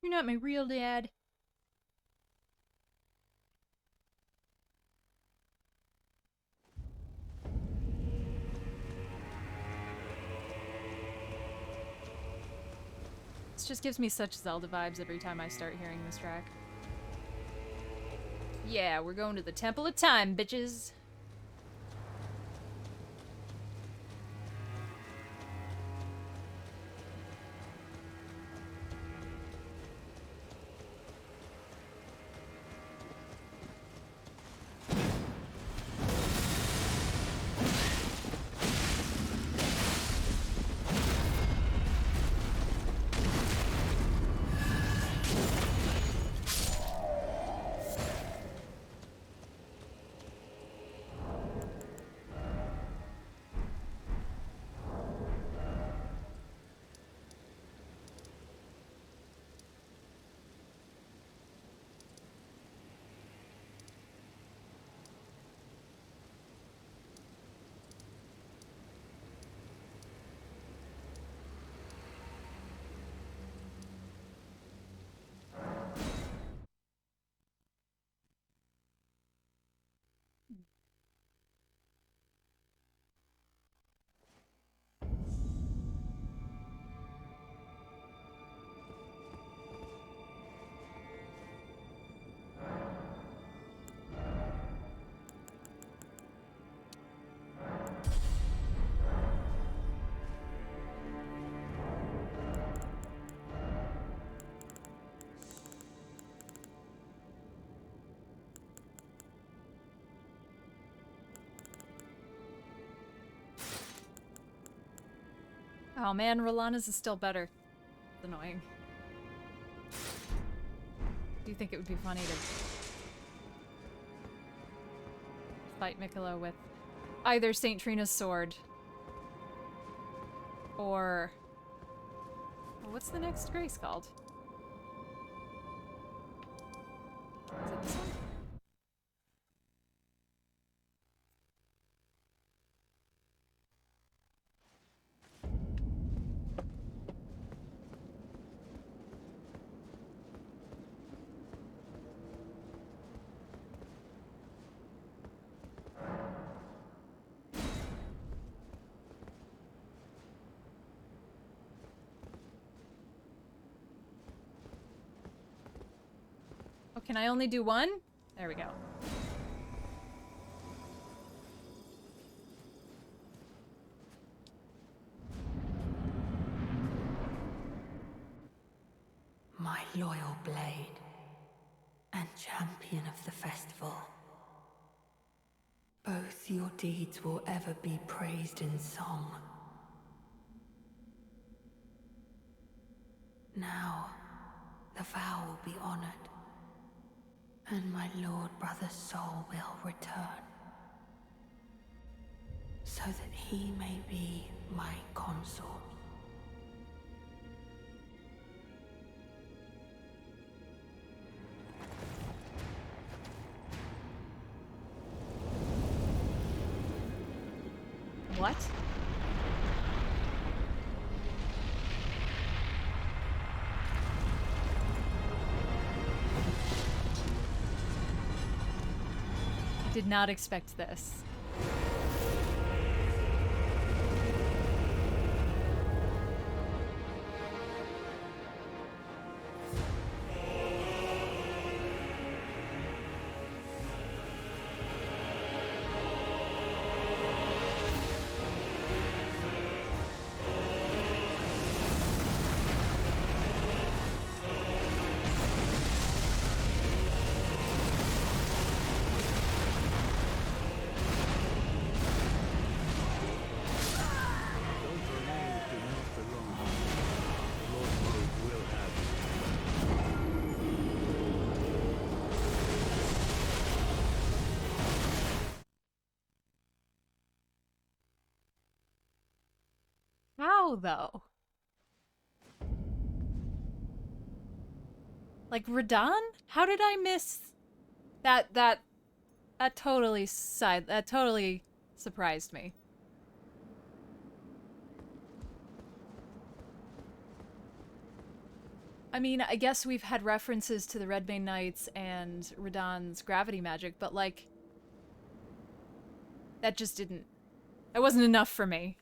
You're not my real dad. This just gives me such Zelda vibes every time I start hearing this track. Yeah, we're going to the Temple of Time, bitches. Oh man, Rolana's is still better. It's annoying. Do you think it would be funny to fight Mikola with either Saint Trina's sword or... What's the next grace called? Is it this one? can I only do one? There we go. My loyal blade and champion of the festival. Both your deeds will ever be praised in song. Now, the vow will be honored, and my lord brother's soul will return, so that he may be my consort. What? Did not expect this. Those remains do not belong. Lord Moog will have it. How, though? Like, Radahn? How did I miss that totally surprised me. I mean, I guess we've had references to the Redmane Knights and Radahn's gravity magic, but like, that just didn't, that wasn't enough for me.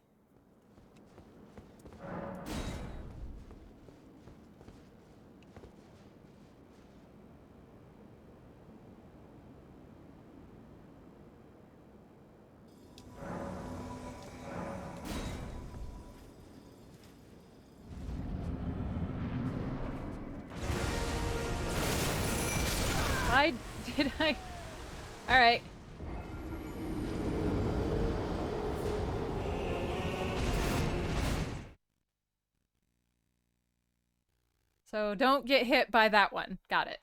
Why did I? All right. So don't get hit by that one. Got it.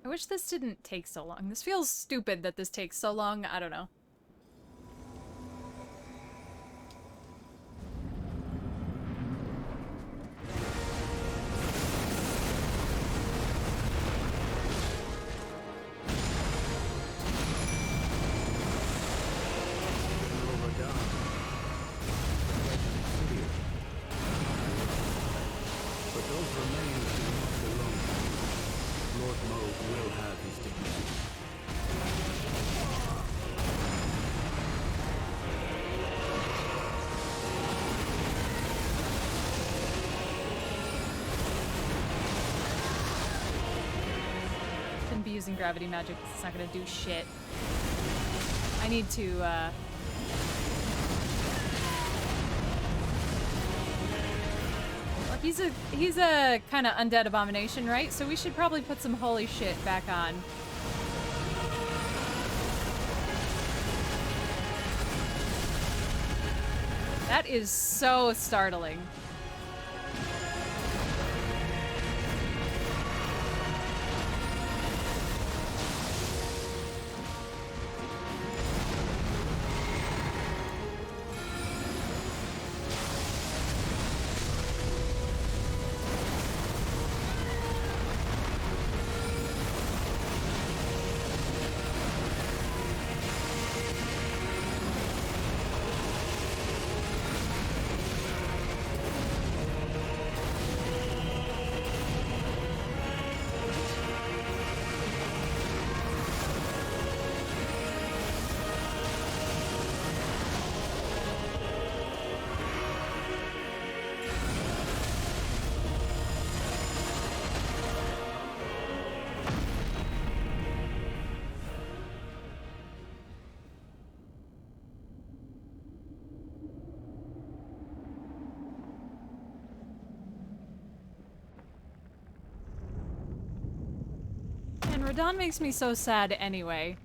I wish this didn't take so long. This feels stupid that this takes so long. I don't know. But those remains do not belong. Lord Moog will have his dignity. Shouldn't be using gravity magic. It's not gonna do shit. I need to, Well, he's a kind of undead abomination, right? So we should probably put some holy shit back on. That is so startling. Radon makes me so sad anyway.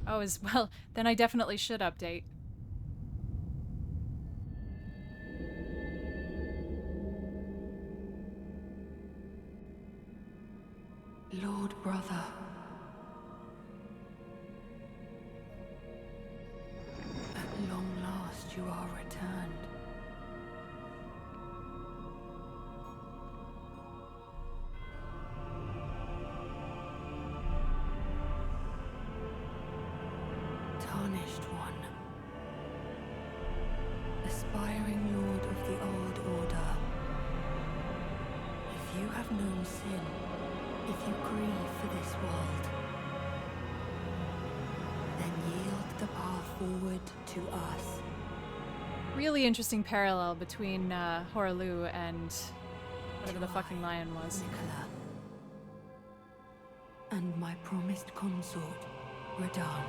Oh, as well, then I definitely should update. Lord brother. At long last you are returned. Tarnished one. Aspiring lord of the old order. If you have known sin, if you grieve for this world, then yield the path forward to us. Really interesting parallel between Horalu and whatever the fucking lion was. Nicola. And my promised consort, Radahn.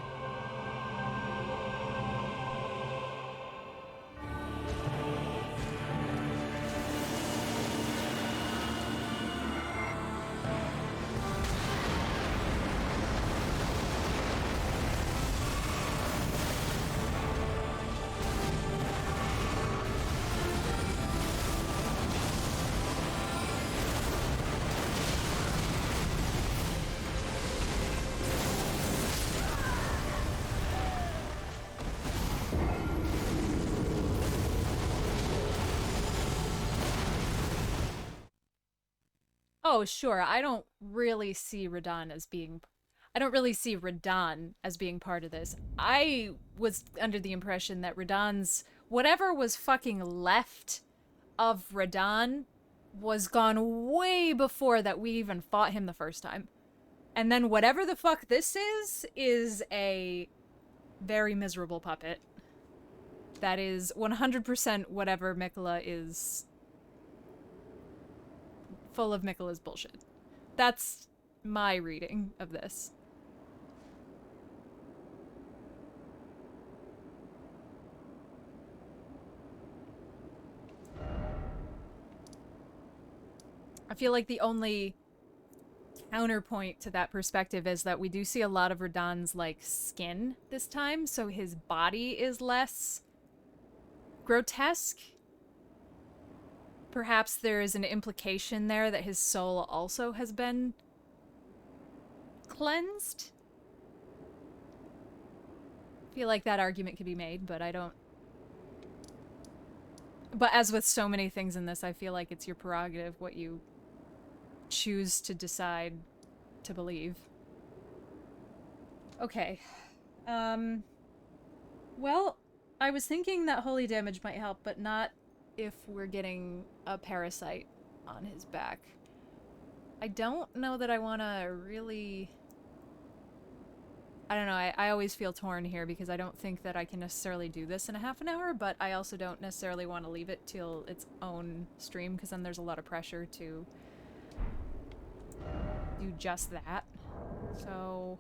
Oh, sure. I don't really see Radahn as being part of this. I was under the impression that Radahn's whatever was fucking left of Radahn was gone way before that we even fought him the first time. And then whatever the fuck this is a very miserable puppet. That is 100% whatever Miquella is full of Miquella's bullshit. That's my reading of this. I feel like the only counterpoint to that perspective is that we do see a lot of Radahn's, like, skin this time, so his body is less grotesque. Perhaps there is an implication there that his soul also has been cleansed. I feel like that argument could be made, but I don't... But as with so many things in this, I feel like it's your prerogative what you choose to decide to believe. Okay. Well, I was thinking that holy damage might help, but not if we're getting a parasite on his back. I don't know that I want to really... I don't know, I always feel torn here because I don't think that I can necessarily do this in a half an hour, but I also don't necessarily want to leave it till its own stream because then there's a lot of pressure to do just that. So...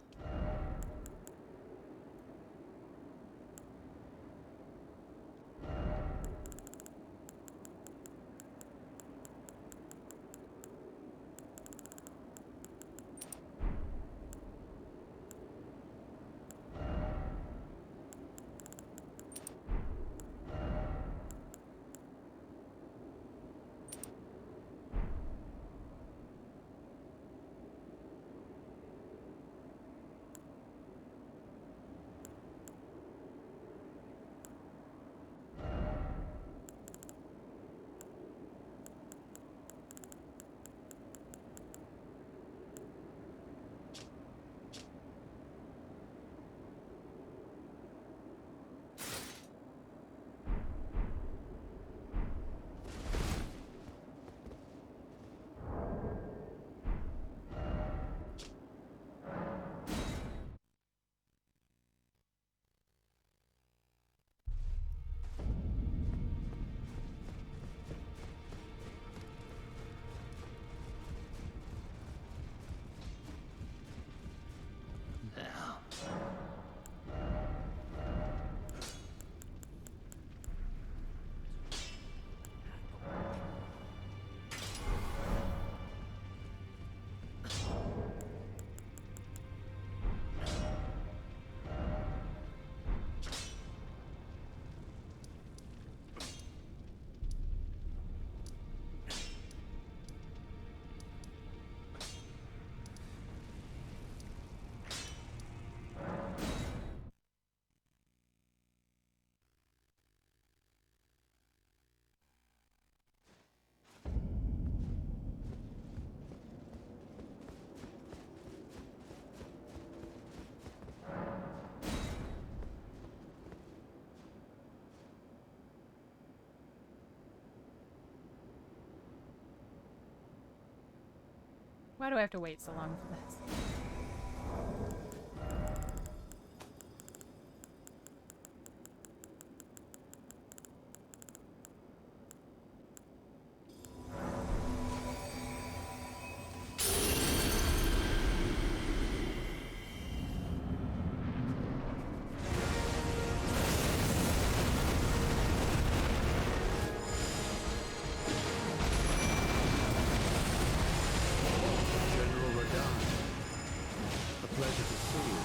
Why do I have to wait so long for this? General Radahn, a pleasure to see you.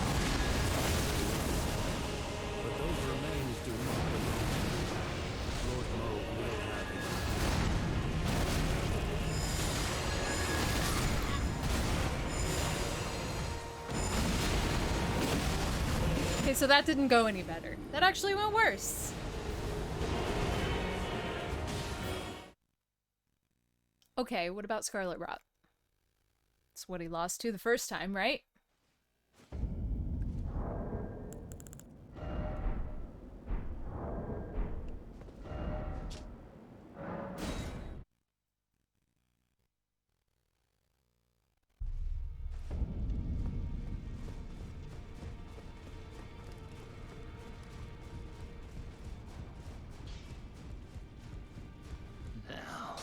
But those remains do not belong to you. Lord Moog will have you. Okay, so that didn't go any better. That actually went worse. Okay, what about Scarlet Rot? It's what he lost to the first time, right? Now.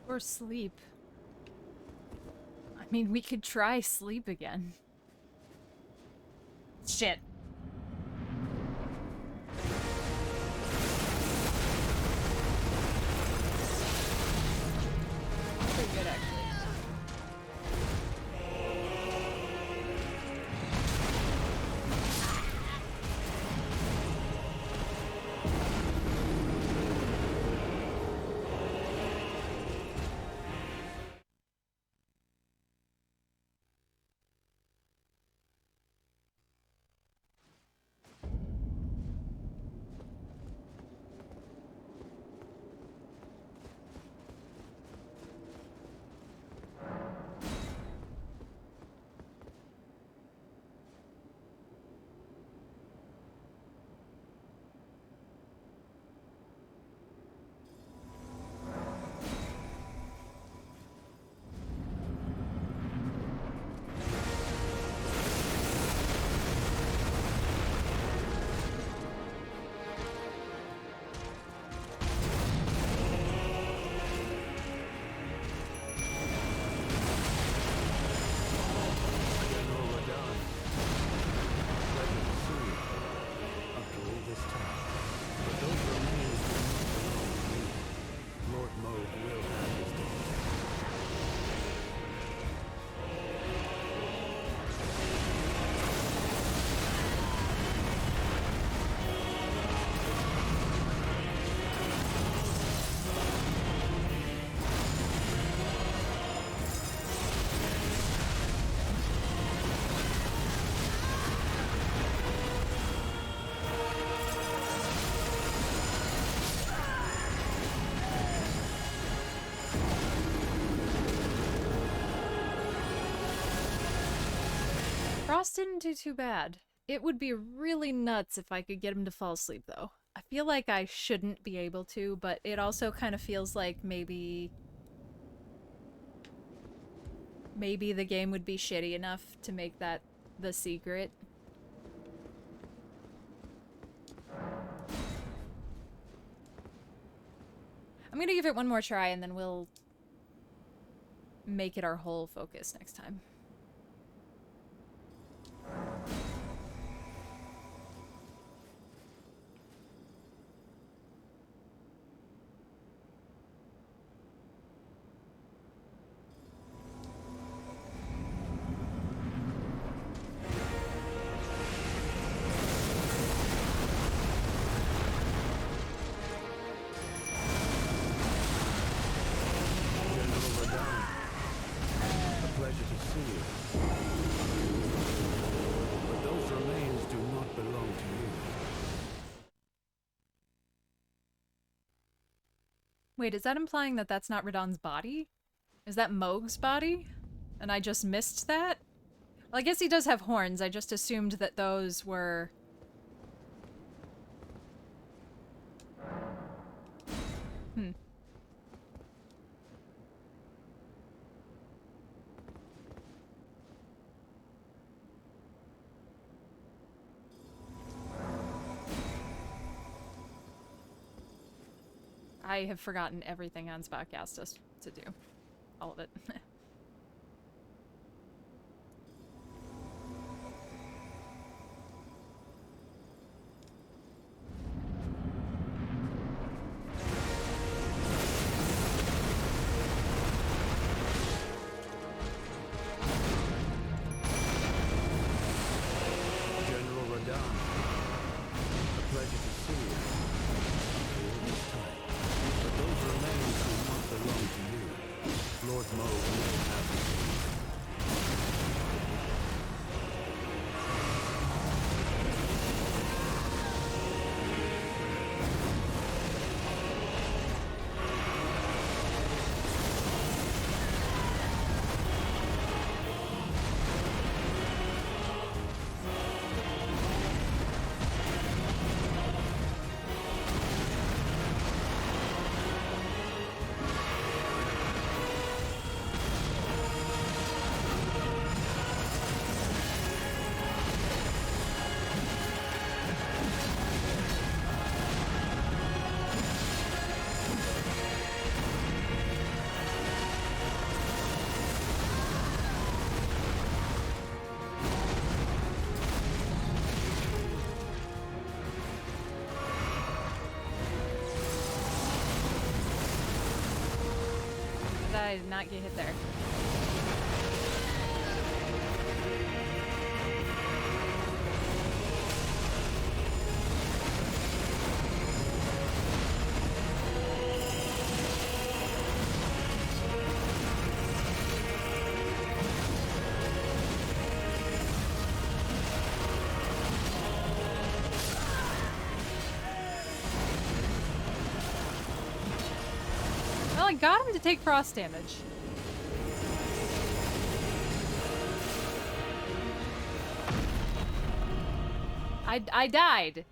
Or sleep. I mean, we could try sleep again. Shit. Pretty good, actually. Frost didn't do too bad. It would be really nuts if I could get him to fall asleep, though. I feel like I shouldn't be able to, but it also kind of feels like maybe the game would be shitty enough to make that the secret. I'm gonna give it one more try and then we'll make it our whole focus next time. Wait, is that implying that that's not Radahn's body? Is that Mohg's body? And I just missed that? Well, I guess he does have horns. I just assumed that those were... I have forgotten everything Hans asked us to do. All of it. General Radahn, a pleasure to see you. All this time. But those remains do not belong to you. Lord Mohg may have them. I did not get hit there. Well, I got him to take frost damage. I died.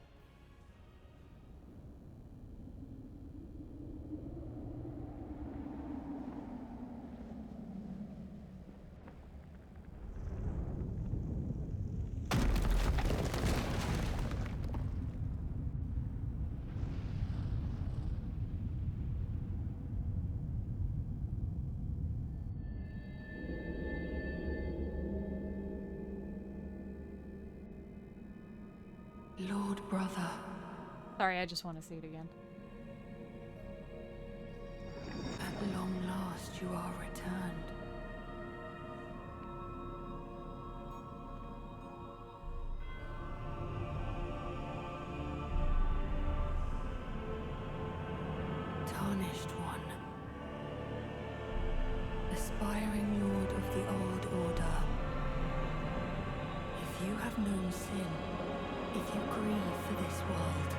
Lord brother. Sorry, I just want to see it again. At long last you are returned. Tarnished one. Aspiring lord of the old order. If you have known sin, if you grieve for this world,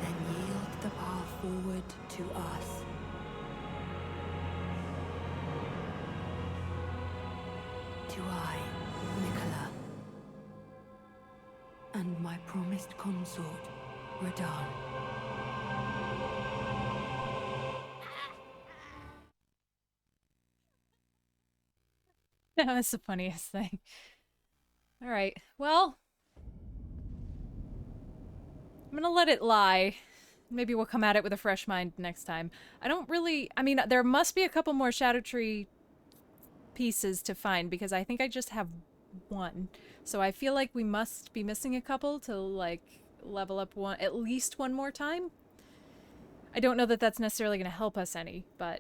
then yield the path forward to us. To you I, Nicola, and my promised consort, Radahn. That's the funniest thing. All right. Well, I'm gonna let it lie. Maybe we'll come at it with a fresh mind next time. I mean, there must be a couple more Shadow Tree pieces to find because I think I just have one. So I feel like we must be missing a couple to, like, level up at least one more time. I don't know that that's necessarily going to help us any, but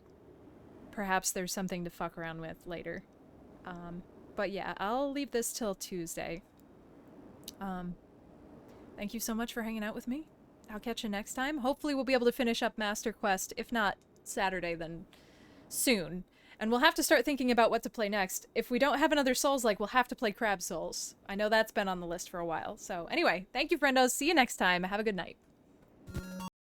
perhaps there's something to fuck around with later. But yeah, I'll leave this till Tuesday. Thank you so much for hanging out with me. I'll catch you next time. Hopefully we'll be able to finish up Master Quest. If not Saturday, then soon. And we'll have to start thinking about what to play next. If we don't have another Souls-like, we'll have to play Crab Souls. I know that's been on the list for a while. So anyway, thank you, friendos. See you next time. Have a good night.